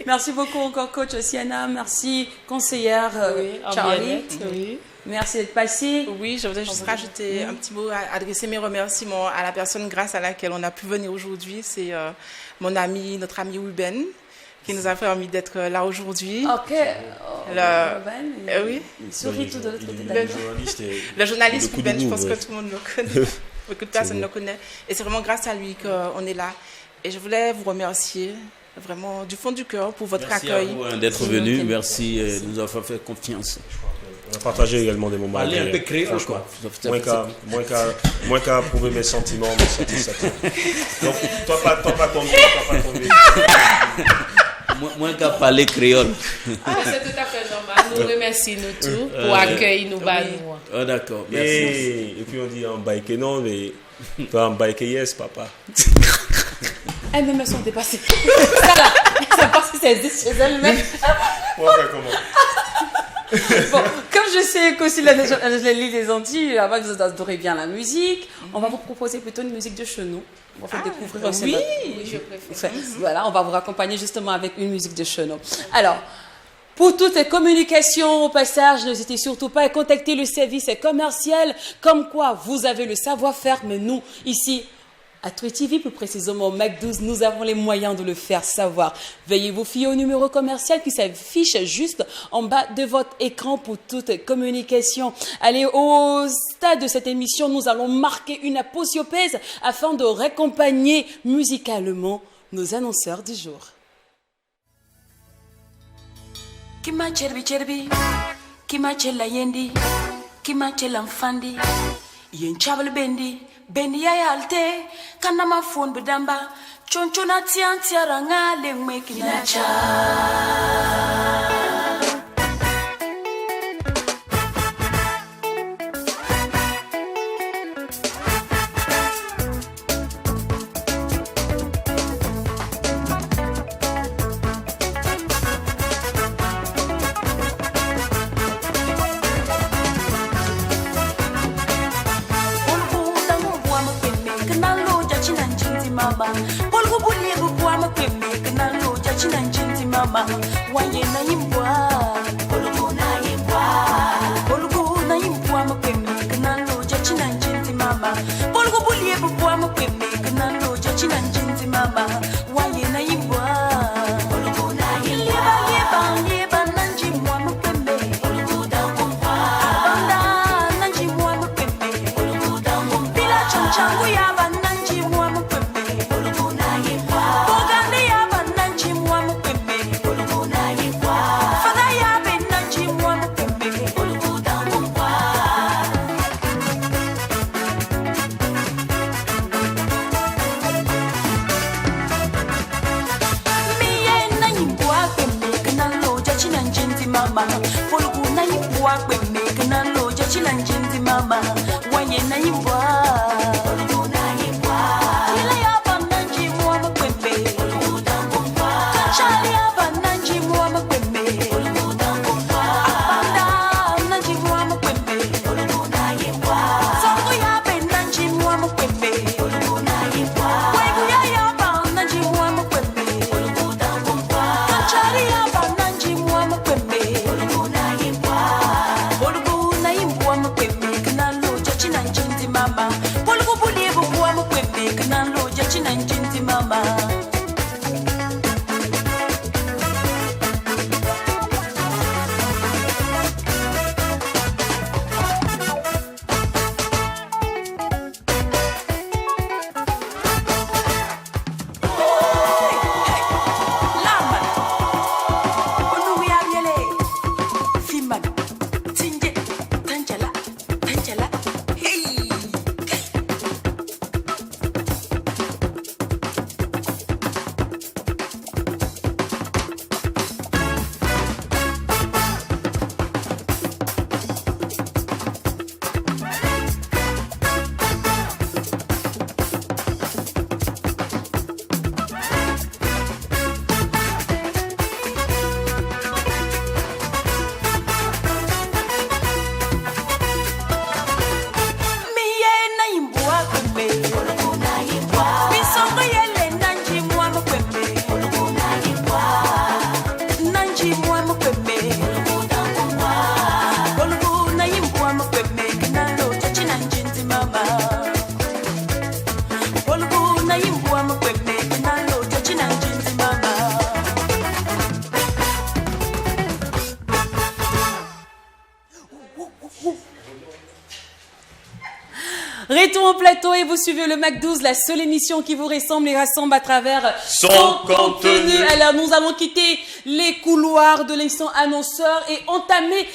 Merci beaucoup encore, coach Siana. Merci, conseillère Charlie. Oui. Merci d'être passé. Oui, je voudrais juste rajouter un petit mot, adresser mes remerciements à la personne grâce à laquelle on a pu venir aujourd'hui. C'est notre ami Ruben, qui nous a permis d'être là aujourd'hui. Ok. Oui. Il sourit tout de l'autre côté de le journaliste Ruben, je pense que tout le monde le connaît. Beaucoup de personnes le connaissent. Et c'est vraiment grâce à lui qu'on est là. Et je voulais vous remercier vraiment du fond du cœur pour votre accueil. Merci à vous d'être venu. Merci de nous avoir fait confiance. On a partagé également des moments. Parler un peu créole, quoi. Moins qu'à prouver mes sentiments, mes satisfactions. Donc, toi pas tombé. Moins qu'à parler créole. C'est tout à fait normal. Nous remercions nous tous pour accueillir nous. Oh, d'accord, merci. Et puis on dit en bike non, mais toi en bike yes, papa. Elles me sont dépassées. Ça là, ça passe, c'est chez elles-mêmes. On va faire comment? Bon, comme je sais qu'aussi l'île des Antilles, là-bas, vous adorez bien la musique, on va vous proposer plutôt une musique de chez nous. On va faire découvrir aussi. Oui, je préfère. Voilà, on va vous raccompagner justement avec une musique de chez nous. Alors, Pour toutes les communications, au passage, n'hésitez surtout pas à contacter le service commercial, comme quoi vous avez le savoir-faire, mais nous, ici, à Twitch TV, plus précisément au Mac12, nous avons les moyens de le faire savoir. Veuillez vous fier au numéro commercial qui s'affiche juste en bas de votre écran pour toute communication. Allez, au stade de cette émission, nous allons marquer une apothéose afin de raccompagner musicalement nos annonceurs du jour. Kima cherbi cherbi, kima chela yendi, kima chela mfandi, yen chabal bendi, bendi ya yalte, kanama phone bedamba, chonchona tiantia ranga lengme kinacha. Mama, wanye na yimbwa, olugu na yimbwa, olugu na yimbwa mapeme, kana loja china njinti mama, olugu bulie bubwa mapeme, kana loja china njinti mama, wanye na yimbwa, olugu na yimbwa, lieba nanji mwa mapeme, olugu da kumpa, banda nanji mwa mapeme, olugu da kumpa, bila chanchangu yaba nanji mwa mapeme, olugu na yimbwa, bogande yaba nanji mwa mapeme. Mama, folgu na yimbwa kweme kana loja chilanjinzi mama, wanye na yimbwa, folgu na yimbwa, ila ya bananji muama kweme, folgu da kumpa, kachali ya bananji muama kweme, folgu da kumpa, abanda nanji muama kweme, folgu na yimbwa, songo ya benanji muama kweme, folgu na yimbwa, wegu ya bananji muama kweme, folgu da kumpa, kachali ya bananji muama kweme. Mama, polgu bulie bubwa mkweme kana loja china njinti mama. Retour au plateau et vous suivez le Mac12, la seule émission qui vous ressemble et rassemble à travers son contenu. Alors nous allons quitter les couloirs de l'instant annonceur et entamer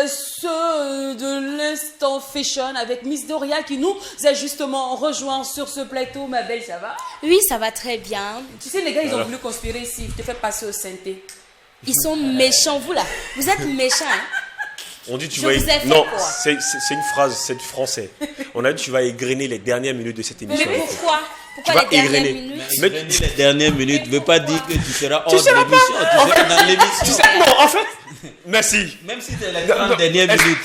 ceux de l'instant fashion avec Miss Doria qui nous a justement rejoint sur ce plateau. Ma belle, ça va? Oui, ça va très bien. Tu sais, les gars, ils ont voulu conspirer ici. Je te fais passer au synthé. Ils sont méchants, vous là. Vous êtes méchants, hein? On dit tu Je vas vous ai fait non, quoi? c'est une phrase, c'est du français. On a dit tu vas égrener les dernières minutes de cette émission. Mais pourquoi? Pourquoi Tu les vas dernières égrener. minutes? Mais les dernières minutes ne veut pas dire que tu seras hors de l'émission. Tu seras dans l'émission. Non, en fait, merci. Même si c'est les 30 dernières minutes.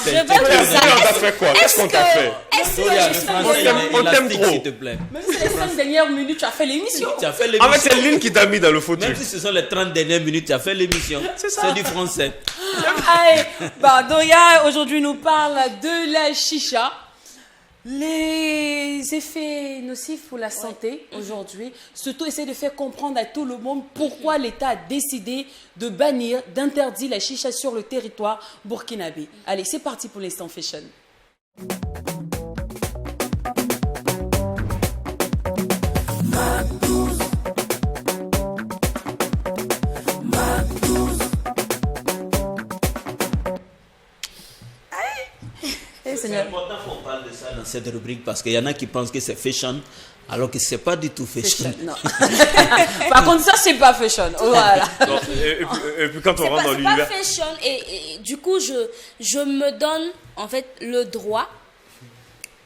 Je veux que On ça. t'a fait quoi? Qu'est-ce qu'on t'a fait? Est-ce que Doria, le je français, on il est t'aime élastique, trop. s'il te plaît. Même si les 5 dernières minutes, tu as fait l'émission. Tu as fait En fait, l'émission. c'est Lynn qui t'a mis dans le faux Même truc. si ce sont les 30 dernières minutes, tu as fait l'émission. C'est du français. Allez, bah, Doria aujourd'hui nous parle de la chicha. Les effets nocifs pour la santé aujourd'hui. Surtout, essayer de faire comprendre à tout le monde pourquoi l'État a décidé de bannir, d'interdire la chicha sur le territoire burkinabé. Allez, c'est parti pour l'instant fashion. C'est important qu'on parle de ça dans cette rubrique parce qu'il y en a qui pensent que c'est fashion alors que c'est pas du tout fashion. Non. Par contre, ça, c'est pas fashion. Voilà. Non, et puis quand on rentre dans C'est pas l'univers. fashion et du coup je me donne en fait le droit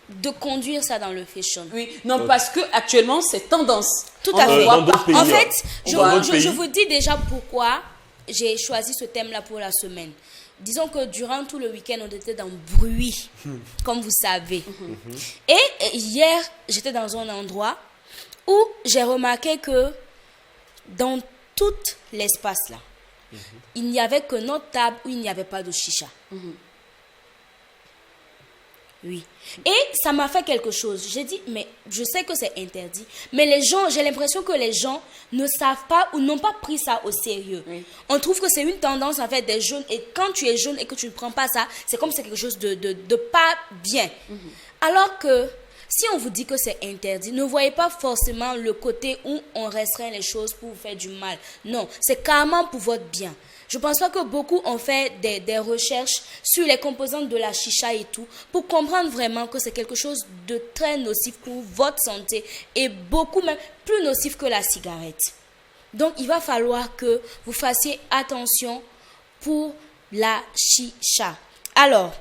de conduire ça dans le fashion. Oui, non, parce que actuellement, c'est tendance. Tout à On fait. voit dans d'autres pays, En hein. fait, Dans d'autres je pays. vous dis déjà pourquoi j'ai choisi ce thème-là pour la semaine. Disons que durant tout le week-end, on était dans le bruit, comme vous savez. Et hier, j'étais dans un endroit où j'ai remarqué que dans tout l'espace là, il n'y avait que notre table où il n'y avait pas de chicha. Oui. Et ça m'a fait quelque chose. J'ai dit, mais je sais que c'est interdit. Mais les gens, j'ai l'impression que les gens ne savent pas ou n'ont pas pris ça au sérieux. Oui. On trouve que c'est une tendance en fait des jeunes. Et quand tu es jeune et que tu ne prends pas ça, c'est comme si c'est quelque chose de pas bien. Alors que si on vous dit que c'est interdit, ne voyez pas forcément le côté où on restreint les choses pour vous faire du mal. Non, c'est carrément pour votre bien. Je pense pas que beaucoup ont fait des recherches sur les composantes de la chicha et tout pour comprendre vraiment que c'est quelque chose de très nocif pour votre santé et beaucoup même plus nocif que la cigarette. Donc il va falloir que vous fassiez attention pour la chicha. Alors,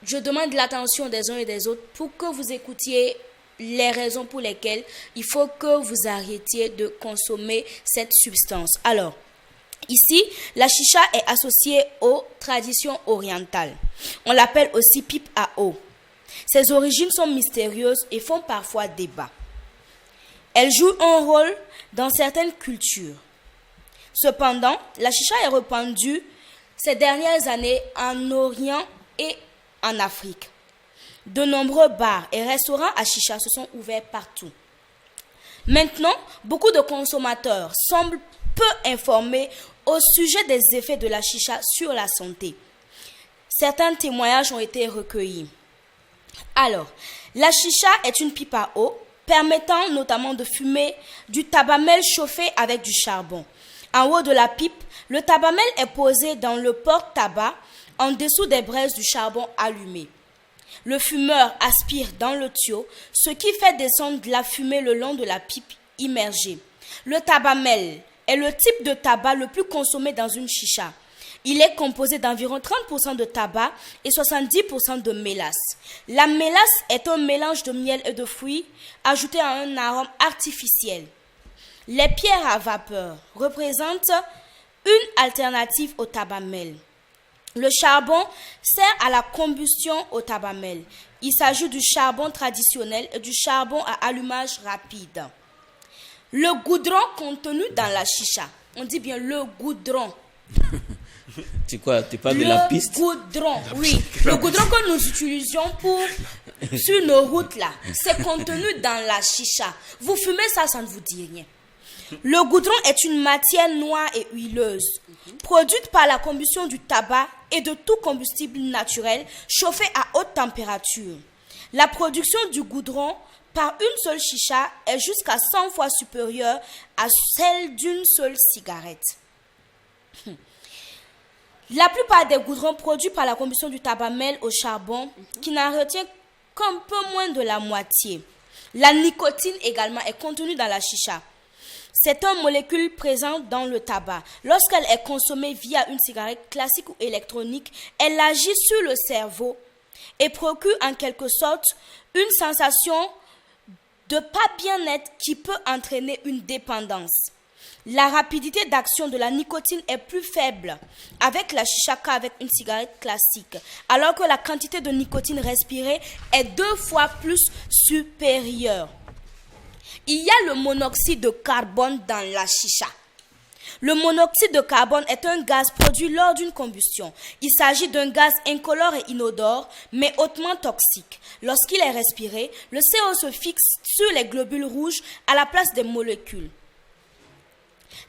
je demande l'attention des uns et des autres pour que vous écoutiez les raisons pour lesquelles il faut que vous arrêtiez de consommer cette substance. Alors, ici, la chicha est associée aux traditions orientales. On l'appelle aussi pipe à eau. Ses origines sont mystérieuses et font parfois débat. Elle joue un rôle dans certaines cultures. Cependant, la chicha est répandue ces dernières années en Orient et en Afrique. De nombreux bars et restaurants à chicha se sont ouverts partout. Maintenant, beaucoup de consommateurs semblent peu informés au sujet des effets de la chicha sur la santé. Certains témoignages ont été recueillis. Alors, la chicha est une pipe à eau permettant notamment de fumer du tabac-mel chauffé avec du charbon. En haut de la pipe, le tabac-mel est posé dans le porte-tabac en dessous des braises du charbon allumé. Le fumeur aspire dans le tuyau, ce qui fait descendre de la fumée le long de la pipe immergée. Le tabac-mel est le type de tabac le plus consommé dans une chicha. Il est composé d'environ 30% de tabac et 70% de mélasse. La mélasse est un mélange de miel et de fruits ajouté à un arôme artificiel. Les pierres à vapeur représentent une alternative au tabac-mel. Le charbon sert à la combustion au tabac-mel. Il s'agit du charbon traditionnel et du charbon à allumage rapide. Le goudron contenu dans la chicha, on dit bien le goudron. Tu parles de la piste? Le goudron, oui. Le goudron que nous utilisions sur nos routes là, c'est contenu dans la chicha. Vous fumez ça, ça ne vous dit rien. Le goudron est une matière noire et huileuse, produite par la combustion du tabac et de tout combustible naturel chauffé à haute température. La production du goudron par une seule chicha est jusqu'à 100 fois supérieure à celle d'une seule cigarette. La plupart des goudrons produits par la combustion du tabac-mel au charbon, qui n'en retient qu'un peu moins de la moitié. La nicotine également est contenue dans la chicha. C'est une molécule présente dans le tabac. Lorsqu'elle est consommée via une cigarette classique ou électronique, elle agit sur le cerveau et procure en quelque sorte une sensation de pas bien-être qui peut entraîner une dépendance. La rapidité d'action de la nicotine est plus faible avec la chicha qu'avec une cigarette classique, alors que la quantité de nicotine respirée est 2 fois plus supérieure. Il y a le monoxyde de carbone dans la chicha. Le monoxyde de carbone est un gaz produit lors d'une combustion. Il s'agit d'un gaz incolore et inodore, mais hautement toxique. Lorsqu'il est respiré, le CO se fixe sur les globules rouges à la place des molécules.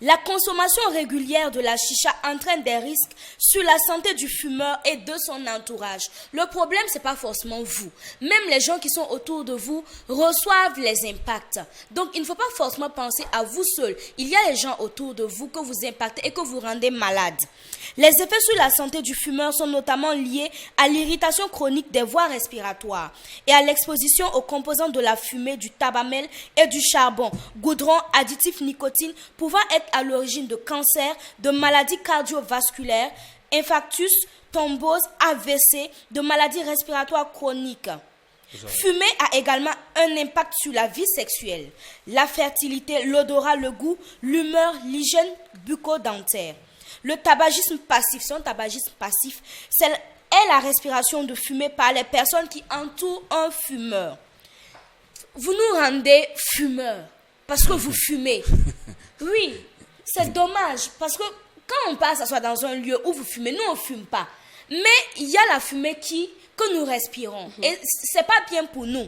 La consommation régulière de la chicha entraîne des risques sur la santé du fumeur et de son entourage. Le problème, ce n'est pas forcément vous. Même les gens qui sont autour de vous reçoivent les impacts. Donc, il ne faut pas forcément penser à vous seul. Il y a les gens autour de vous que vous impactez et que vous rendez malade. Les effets sur la santé du fumeur sont notamment liés à l'irritation chronique des voies respiratoires et à l'exposition aux composants de la fumée, du tabac-mel et du charbon, goudron, additifs, nicotine, pouvant être à l'origine de cancers, de maladies cardiovasculaires, infarctus, thrombose, AVC, de maladies respiratoires chroniques. Fumer a également un impact sur la vie sexuelle, la fertilité, l'odorat, le goût, l'humeur, l'hygiène bucco-dentaire. Le tabagisme passif, c'est un tabagisme passif, est la respiration de fumée par les personnes qui entourent un fumeur. Vous nous rendez fumeurs parce que vous fumez. Oui, c'est dommage parce que quand on passe s'asseoir dans un lieu où vous fumez, nous on ne fume pas. Mais il y a la fumée que nous respirons et ce n'est pas bien pour nous.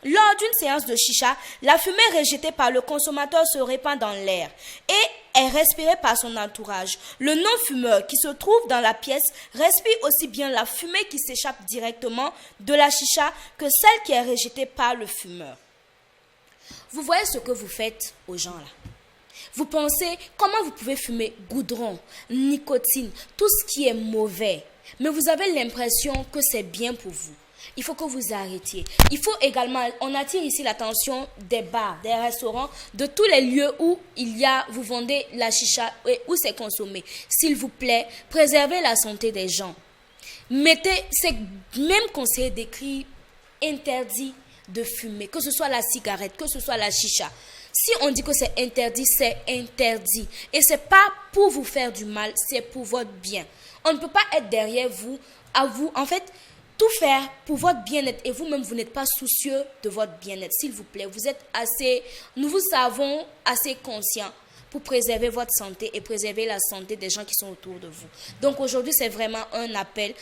Lors d'une séance de chicha, la fumée rejetée par le consommateur se répand dans l'air et est respirée par son entourage. Le non-fumeur qui se trouve dans la pièce respire aussi bien la fumée qui s'échappe directement de la chicha que celle qui est rejetée par le fumeur. Vous voyez ce que vous faites aux gens là. Vous pensez comment vous pouvez fumer goudron, nicotine, tout ce qui est mauvais, mais vous avez l'impression que c'est bien pour vous. Il faut que vous arrêtiez. Il faut également, on attire ici l'attention des bars, des restaurants, de tous les lieux où vous vendez la chicha et où c'est consommé. S'il vous plaît, préservez la santé des gens. Mettez, c'est même conseillé d'écrire interdit de fumer, que ce soit la cigarette, que ce soit la chicha. Si on dit que c'est interdit, c'est interdit. Et ce n'est pas pour vous faire du mal, c'est pour votre bien. On ne peut pas être derrière vous, en fait, tout faire pour votre bien-être et vous-même, vous n'êtes pas soucieux de votre bien-être. S'il vous plaît, nous vous savons assez conscients pour préserver votre santé et préserver la santé des gens qui sont autour de vous. Donc aujourd'hui, c'est vraiment un appel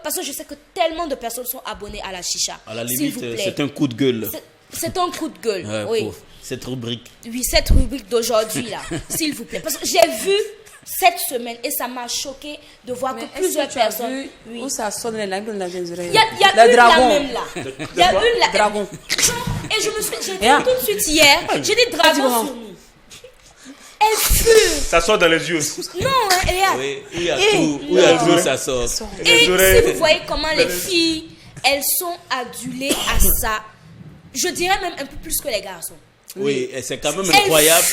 parce que je sais que tellement de personnes sont abonnées à la chicha. À la limite, c'est un coup de gueule. C'est un coup de gueule, oui. Pour cette rubrique. Oui, cette rubrique d'aujourd'hui, là, s'il vous plaît. Parce que j'ai vu cette semaine et ça m'a choqué de voir que plusieurs personnes. Oui. Où ça sonne les langues dans les oreilles? Il y a une là même là. Il y a une là. Dragon. Et j'ai dit tout de suite hier, j'ai dit dragon sur nous. Elle fume. Ça sort dans les yeux. Non, regarde. Oui, il y a tout, ça sort. Et si vous voyez comment les filles, elles sont adulées à ça, je dirais même un peu plus que les garçons. Oui, et c'est quand même incroyable.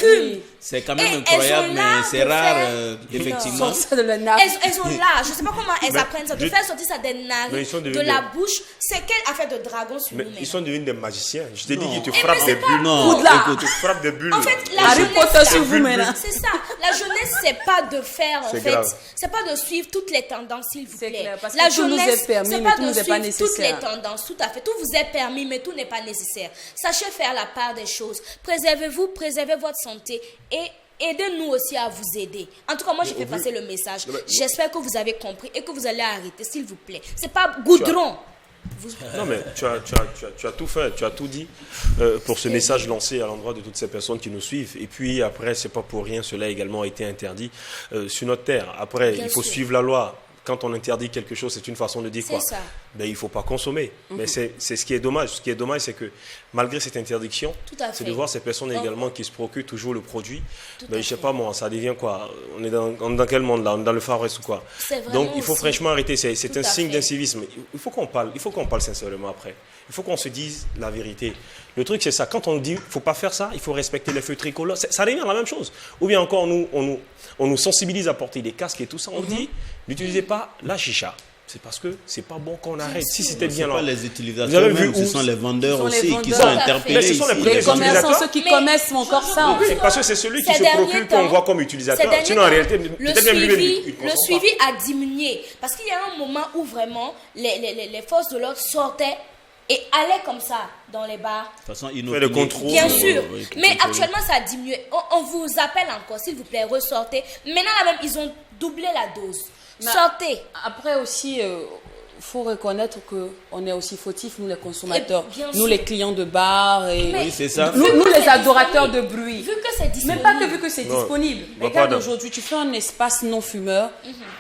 C'est quand même incroyable, mais c'est rare, effectivement. Elles ont là, je ne sais pas comment elles apprennent ça, de faire sortir ça des narines, de la bouche. C'est quelle affaire de dragon sur nous-mêmes? Ils sont devenus des magiciens. Je t'ai dit qu'ils te frappent des bulles. Non, écoute, ils te frappent des bulles. En fait, la jeunesse, c'est ça. La jeunesse, c'est pas de faire, en fait. C'est pas de suivre toutes les tendances, s'il vous plaît. La jeunesse, c'est pas de suivre toutes les tendances, tout à fait. Tout vous est permis, mais tout n'est pas nécessaire. Sachez faire la part des choses. Préservez-vous, préservez votre santé et aidez-nous aussi à vous aider. En tout cas, moi, j'ai fait passer le message. J'espère que vous avez compris et que vous allez arrêter, s'il vous plaît. C'est pas goudron. Non, mais tu as tout fait, tu as tout dit pour ce message lancé à l'endroit de toutes ces personnes qui nous suivent. Et puis après, c'est pas pour rien, cela a également été interdit sur notre terre. Après, il faut suivre la loi. Quand on interdit quelque chose, c'est une façon de dire quoi? Ben, il ne faut pas consommer. Mais c'est ce qui est dommage. Ce qui est dommage, c'est que malgré cette interdiction, c'est de voir ces personnes également qui se procurent toujours le produit. Ben, je ne sais pas moi, ça devient quoi? On est dans quel monde là? On est dans le Far West ou quoi? Donc il faut franchement arrêter. C'est un signe d'incivisme. Il faut qu'on parle sincèrement après. Il faut qu'on se dise la vérité. Le truc, c'est ça. Quand on dit qu'il ne faut pas faire ça, il faut respecter les feux tricolores, ça devient la même chose. Ou bien encore, on nous sensibilise à porter des casques et tout ça. On dit, n'utilisez pas la chicha. c'est parce que c'est pas bon qu'on arrête. Si c'était C'est bien pas là. les Vous utilisateurs avez vu même, ce où sont les vendeurs Ce sont les aussi qui vendeurs. sont Tout à fait. interpellés. Mais ce sont les ici. premiers Les commerçants, utilisateurs. ceux qui Mais- commercent font encore ça. Oui, parce que c'est celui qui Ces se derniers procure qu'on temps- voit comme ces utilisateur. derniers Sinon, en temps, réalité, peut-être même lui-même, il le consomme suivi a diminué. Parce qu'il y a un moment où vraiment les forces de l'ordre sortaient et allaient comme ça dans les bars. De toute façon, ils Fait le contrôle. Bien sûr. oui, Mais contrôle. actuellement, ça a diminué. On vous appelle encore, s'il vous plaît, ressortez. Maintenant, là même, ils ont doublé la dose. Mais- Sortez. Après aussi, faut reconnaître qu'on est aussi fautifs, nous les consommateurs, Et bien nous sûr. les clients de bar, et Mais- Oui, c'est ça. nous, Vu nous que les c'est adorateurs de disponible, bruit. Vu que c'est disponible. Même pas que vu que c'est Non. disponible. Bah, Regarde pardon. aujourd'hui, tu fais un espace non fumeur,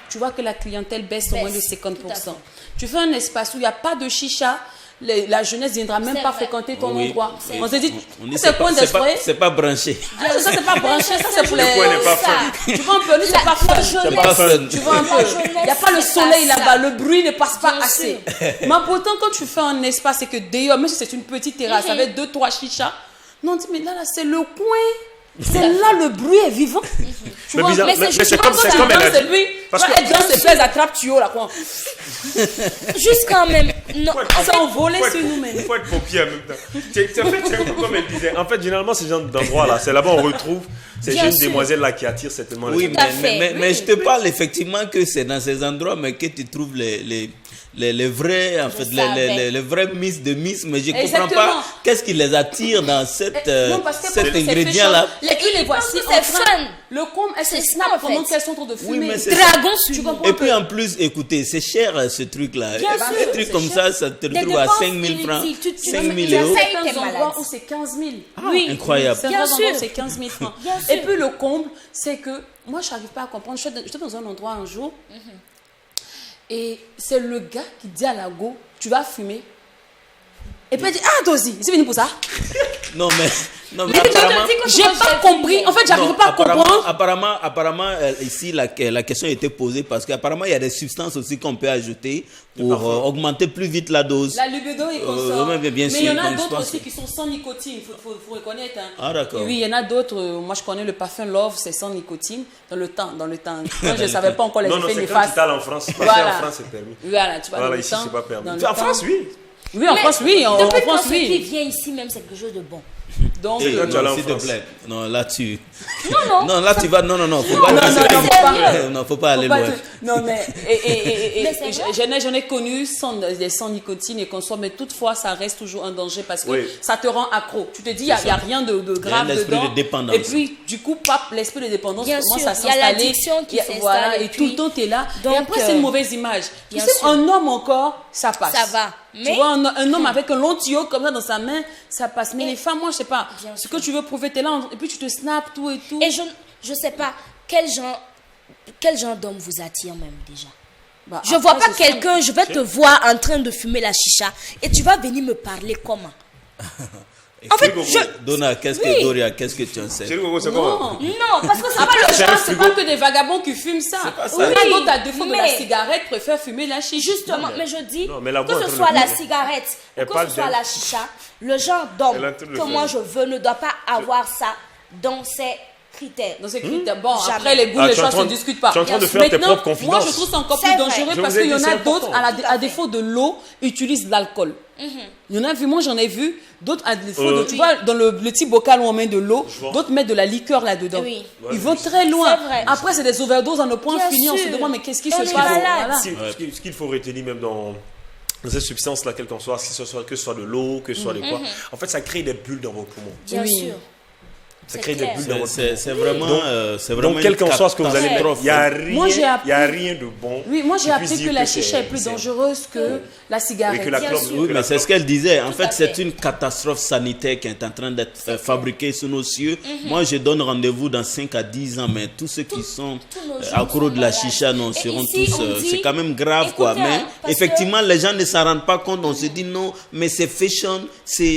tu vois que la clientèle baisse au moins de Baisse, 50%. tout à Tu fais un espace où il n'y a pas de chicha, la jeunesse ne viendra même C'est pas vrai. fréquenter ton Oui. endroit. C'est On se dit, On dit, c'est point d'esprit. c'est pas branché. Ça, c'est pas branché, ça, c'est pour les. point n'est pas Ça. Tu vois un peu, lui, c'est pas fun. C'est pas fun. Tu vois un peu, il n'y a pas le c'est soleil pas là-bas, ça. le bruit ne passe pas Bien assez. Mais pourtant, quand tu fais un espace et que d'ailleurs, même si c'est une petite terrasse avec 2-3 chichas, non, on dit, mais là, c'est le coin. C'est là, le bruit est vivant. Tu Mais vois, bizarre, mais mais c'est c'est quand comme elle elle a danse, et dit. puis, Parce quand que elle danse, et puis, elle attrape tuyau là, quoi. Juste quand même. Non. Ça envolé sur nous, mais. Il faut être pompier en même temps. C'est en fait, c'est un peu comme elle disait. En fait, généralement, ces genres d'endroits-là, c'est là-bas on retrouve ces Bien jeunes sûr. demoiselles-là qui attirent certainement les Oui, gens. Tout à fait. mais je te parle effectivement que c'est dans ces endroits mais que tu trouves les vrais, en fait, savais. les vrais miss de miss, mais je comprends Exactement. pas qu'est-ce qui les attire dans cette, Non, parce que cet parce que c'est ingrédient-là. fashion. Et puis les voici parce que en c'est train. fun. Le comble, elle se C'est snap ça, en pendant fait. qu'elles sont en train de fumer. mais c'est Dragon Tu sur comprends Et que- puis en plus, écoutez, c'est cher ce truc-là. Bien Un sûr, truc c'est comme cher. ça te Des retrouve à dépenses 5 000 francs, inutiles. Tu 5 sais, 000 il y a euros. ça, Certains t'es endroits malade. où c'est 15 000. Oui. Incroyable. Certains Bien endroits où sûr. c'est 15 000 francs. Bien Et sûr. puis le comble, c'est que moi, je n'arrive pas à comprendre. J'étais dans un endroit un jour et c'est le gars qui dit à la go, tu vas fumer. Et puis elle dit, ah, toi aussi, c'est venu pour ça. Non, mais Mais apparemment... j'ai pas compris. En fait, j'arrive Non, pas à comprendre. Apparemment, ici, la question a été posée parce qu'apparemment, il y a des substances aussi qu'on peut ajouter pour augmenter plus vite la dose. La libido est consort. mais bien Mais sûr, il y en a comme je d'autres pense. aussi qui sont sans nicotine, il faut reconnaître. Hein. Ah, d'accord. Oui, il y en a d'autres. Moi, je connais le parfum Love, c'est sans nicotine. Dans le temps. Moi, je ne savais pas encore les Non, non, effets c'est quand tu néfastes. tales en France. Parce Voilà. qu'en France, c'est permis. Voilà, tu vois, Voilà, dans le ici, temps, c'est pas permis. dans le En temps. France, oui. Oui, en France, oui. En Depuis quand France, ce qui oui. vient ici même, c'est quelque chose de bon. Donc, Eh, quand tu allais en s'il te France. plaît. Non, là, tu... Non. Non, là, tu vas... Non, faut pas... non, non, faut pas. Non, faut pas aller Faut pas loin. te- Non, mais Mais c'est vrai. j'en ai connu des sans nicotine et consomme, mais toutefois, ça reste toujours un danger parce que Oui. ça te rend accro. Tu te dis, il n'y a rien de grave l'esprit dedans. de dépendance. Et puis, du coup, l'esprit de dépendance Bien commence sûr, à il y a s'installer. l'addiction qui s'installe Voilà, et et puis- tout le temps, tu es là. Donc, et après, c'est une mauvaise image. Tu bien sais, sûr. un homme encore, ça passe. Ça va. Tu Mais- vois, un homme avec un long tuyau comme ça dans sa main, ça passe. Mais les femmes, moi, je sais pas. Bien Ce sûr. que tu veux prouver, tu es là, et puis tu te snaps tout et tout. Et je sais pas, quel genre d'homme vous attire même déjà. Bah, Je après, vois pas ce sont- quelqu'un, je vais te voir en train de fumer la chicha et tu vas venir me parler comment? En fait, Donna, Oui. Doria, qu'est-ce que tu en sais? C'est c'est comment Non. Non, parce que c'est pas Après, le je C'est un pense que c'est frigo. pas que des vagabonds qui fument ça. pas ça. Il y en a Oui, d'autres, à défaut de la mais- cigarette, préfèrent fumer la chicha. Justement, mais je dis, Non, mais la que voix est en ce train soit de la fumer. cigarette ou Elle que parle ce soit d'elle. la chicha, le genre d'homme Elle est en train de le que faire. moi je veux ne doit pas avoir ça dans ses critères. Dans ces critères. Bon, Jamais. après, les goûts, Ah, les tu es en choix train se de- discutent pas. tu es en train de Bien faire sûr. tes Maintenant, propres moi, confidences. je trouve ça encore C'est plus vrai. dangereux Je parce vous ai qu'il y en dit, a c'est d'autres, important. à défaut de l'eau, utilisent de l'alcool. Il y en a vu, moi j'en ai vu, d'autres à défaut de, tu vois, dans le petit bocal où on met de l'eau, vois. d'autres mettent de la liqueur là-dedans. Oui. Ils vont très loin. C'est vrai. Après, c'est des overdoses à ne point Bien finir. On se sûr. demande, mais qu'est-ce qui On se est passe? malade. Voilà. Ce qu'il faut retenir même dans ces substances-là, quelles qu'en soient, que ce soit de l'eau, que ce soit de quoi, en fait, ça crée des bulles dans vos poumons. Bien Oui. sûr. Ça C'est crée des clair. bulles dans votre poumon. C'est vraiment... Donc- c'est vraiment Donc, quel une qu'en soit ce que vous allez mettre, catastrophe. il n'y a Moi, j'ai appris- rien de bon. Oui, moi j'ai qui puisse appris dire que la c'est- chicha est plus c'est- dangereuse que la cigarette. Et que la Bien clope. sûr. Oui, que mais la c'est ce clope- qu'elle disait. En Tout à fait, c'est fait. une catastrophe sanitaire qui est en train d'être fabriquée sous nos cieux. Moi, je donne rendez-vous dans 5 à 10 ans, mais tous ceux qui sont tous nos jeunes accros de sont la malades. chicha non, Et seront ici, tous... on dit- c'est quand même grave, quoi. Écoutez, Mais hein, parce effectivement, les gens ne s'en rendent pas compte. On se dit non, mais c'est fashion,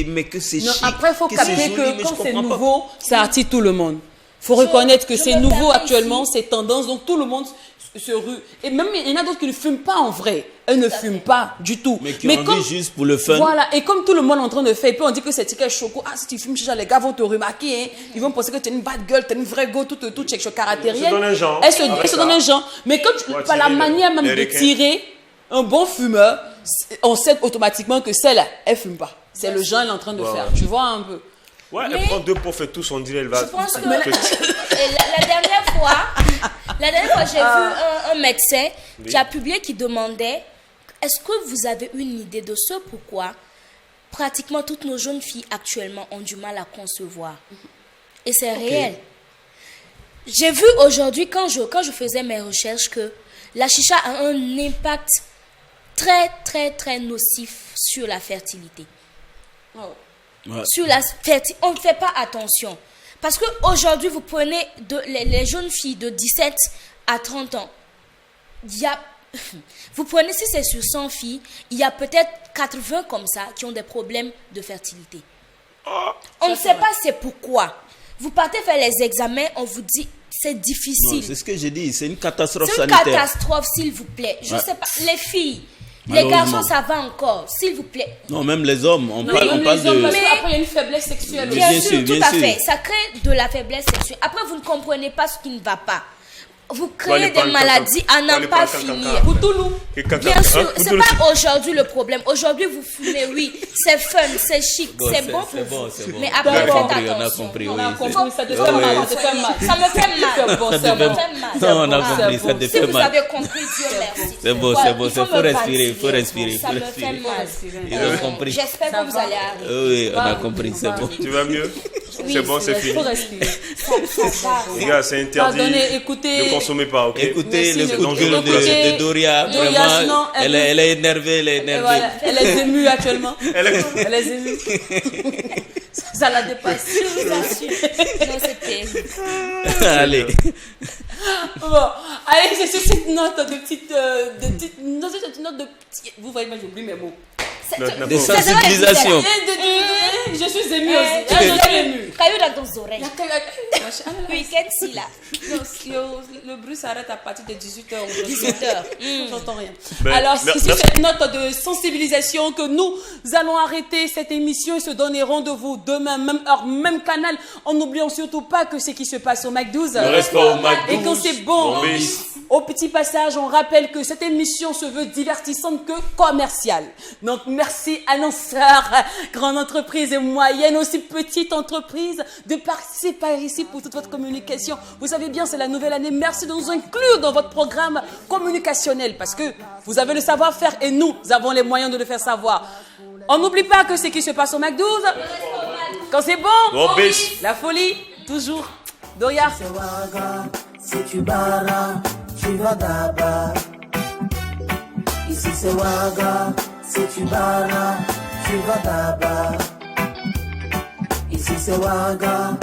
mais que c'est Non, chic. après, il faut que capter c'est joli, mais que je quand c'est comprends pas. nouveau, ça attire tout le monde. Il faut reconnaître que je c'est me nouveau permets actuellement, ici. c'est tendance, donc tout le monde se rue. Et même, il y en a d'autres qui ne fument pas en vrai. Elles ne fument pas du tout. Mais qui ont envie juste pour le fun. Voilà, et comme tout le monde est en train de faire, et puis on dit que c'est ticket choco, ah, si tu fumes chicha, les gars vont te remarquer, hein. Ils vont penser que tu es une bad girl, tu es une vraie go, tout quelque chose caractériel. Ils se donnent un genre Elles se avec elles se ça. donnent un genre. Mais quand tu, Ouais, par la tirer manière les même de requins. tirer, un bon fumeur, on sait automatiquement que celle-là, elle fume pas. C'est le genre elle est en train de faire. Tu vois un peu. Ouais, Mais- elle prend 2 pour faire tous, on dirait elle va. Je pense que la dernière fois, j'ai vu un médecin qui a publié qui demandait est-ce que vous avez une idée de ce pourquoi pratiquement toutes nos jeunes filles actuellement ont du mal à concevoir. Et c'est réel. J'ai vu aujourd'hui, quand je faisais mes recherches, que la chicha a un impact très, très, très nocif sur la fertilité. Ouais. Sur la fertilité, on ne fait pas attention. Parce qu'aujourd'hui, vous prenez les jeunes filles de 17 à 30 ans. Vous prenez, si c'est sur 100 filles, il y a peut-être 80 comme ça qui ont des problèmes de fertilité. On ne sait pas c'est pourquoi. Vous partez faire les examens, on vous dit c'est Non, difficile. c'est ce que j'ai dit, c'est une catastrophe C'est une sanitaire. catastrophe, s'il vous plaît. Je Ouais. sais pas, les filles, les Malheureusement. garçons, ça va encore, s'il vous plaît. Non, même les hommes, on Non, parle, même on parle les hommes, de... parce Mais- qu'après, il y a une faiblesse sexuelle. Bien Bien sûr, sûr, bien tout à sûr. fait. Ça crée de la faiblesse sexuelle. Après, vous ne comprenez pas ce qui ne va pas. Vous Toi, créez les des parles maladies caca. à Toi, n'en les pas parles caca. finir. Poutoulou. Bien sûr, c'est pas aujourd'hui le problème. Aujourd'hui, vous fumez, oui, c'est fun, c'est chic, Bon, c'est bon c'est pour bon, vous. c'est bon. Mais On a après, faites compris, on a attention. compris, On oui. a c'est- compris, ça te fait Ouais, mal, ouais. ça te fait mal. Ça me fait mal. C'est bon, Ça c'est me bon. fait mal. Non, on a bon, compris, c'est ça bon. te Si fait vous mal. avez compris, Dieu merci. C'est bon, Voilà, c'est bon, il faut faut me respirer, faut ventiler. respirer, Ça faut me respirer. fait mal. Ils ont compris. J'espère que vous allez arriver. Oui, on a compris, c'est bon. Tu vas mieux? Oui, C'est bon, c'est Il fini. faut respirer. Ça va. Les gars, c'est interdit. Pardonnez, écoutez. Ne consommez pas, ok? Écoutez Merci, le mais coup de gueule écoutez, de Doria, Doria, vraiment, sinon, elle est énervée, elle est Et énervée. voilà, elle est émue actuellement. Elle est- Elle est émue. Ça la dépasse. Je vous assure. Non, c'est terrible. Allez, Bon, allez, c'est sur cette note de petite. Non, c'est cette note de petit. Vous voyez, moi j'oublie mes mots. de sensibilisation. Je suis émue aussi. Je suis émue. Caillou dans tes oreilles. Le Week-end, si là. bruit s'arrête à partir de 18h. 18h. J'entends rien. Mais- Alors, c'est sur merci. cette note de sensibilisation que nous allons arrêter cette émission et se donner rendez-vous demain, même heure, même canal. En n'oubliant surtout pas que ce qui se passe au McDo. Ne reste pas au McDo. Et quand c'est bon, Bon bis. au petit passage, on rappelle que cette émission se veut divertissante que commerciale. Donc, merci annonceurs, grandes entreprises et moyennes, aussi petites entreprises, de participer ici pour toute votre communication. Vous savez bien, c'est la nouvelle année. Merci de nous inclure dans votre programme communicationnel parce que vous avez le savoir-faire et nous avons les moyens de le faire savoir. On n'oublie pas que ce qui se passe au McDo, quand c'est bon, Bon bis. la folie, toujours. Doria. Si tu barras, tu vas d'abord. Ici c'est Ouaga, si tu barras, tu vas d'abord. Ici c'est Ouaga,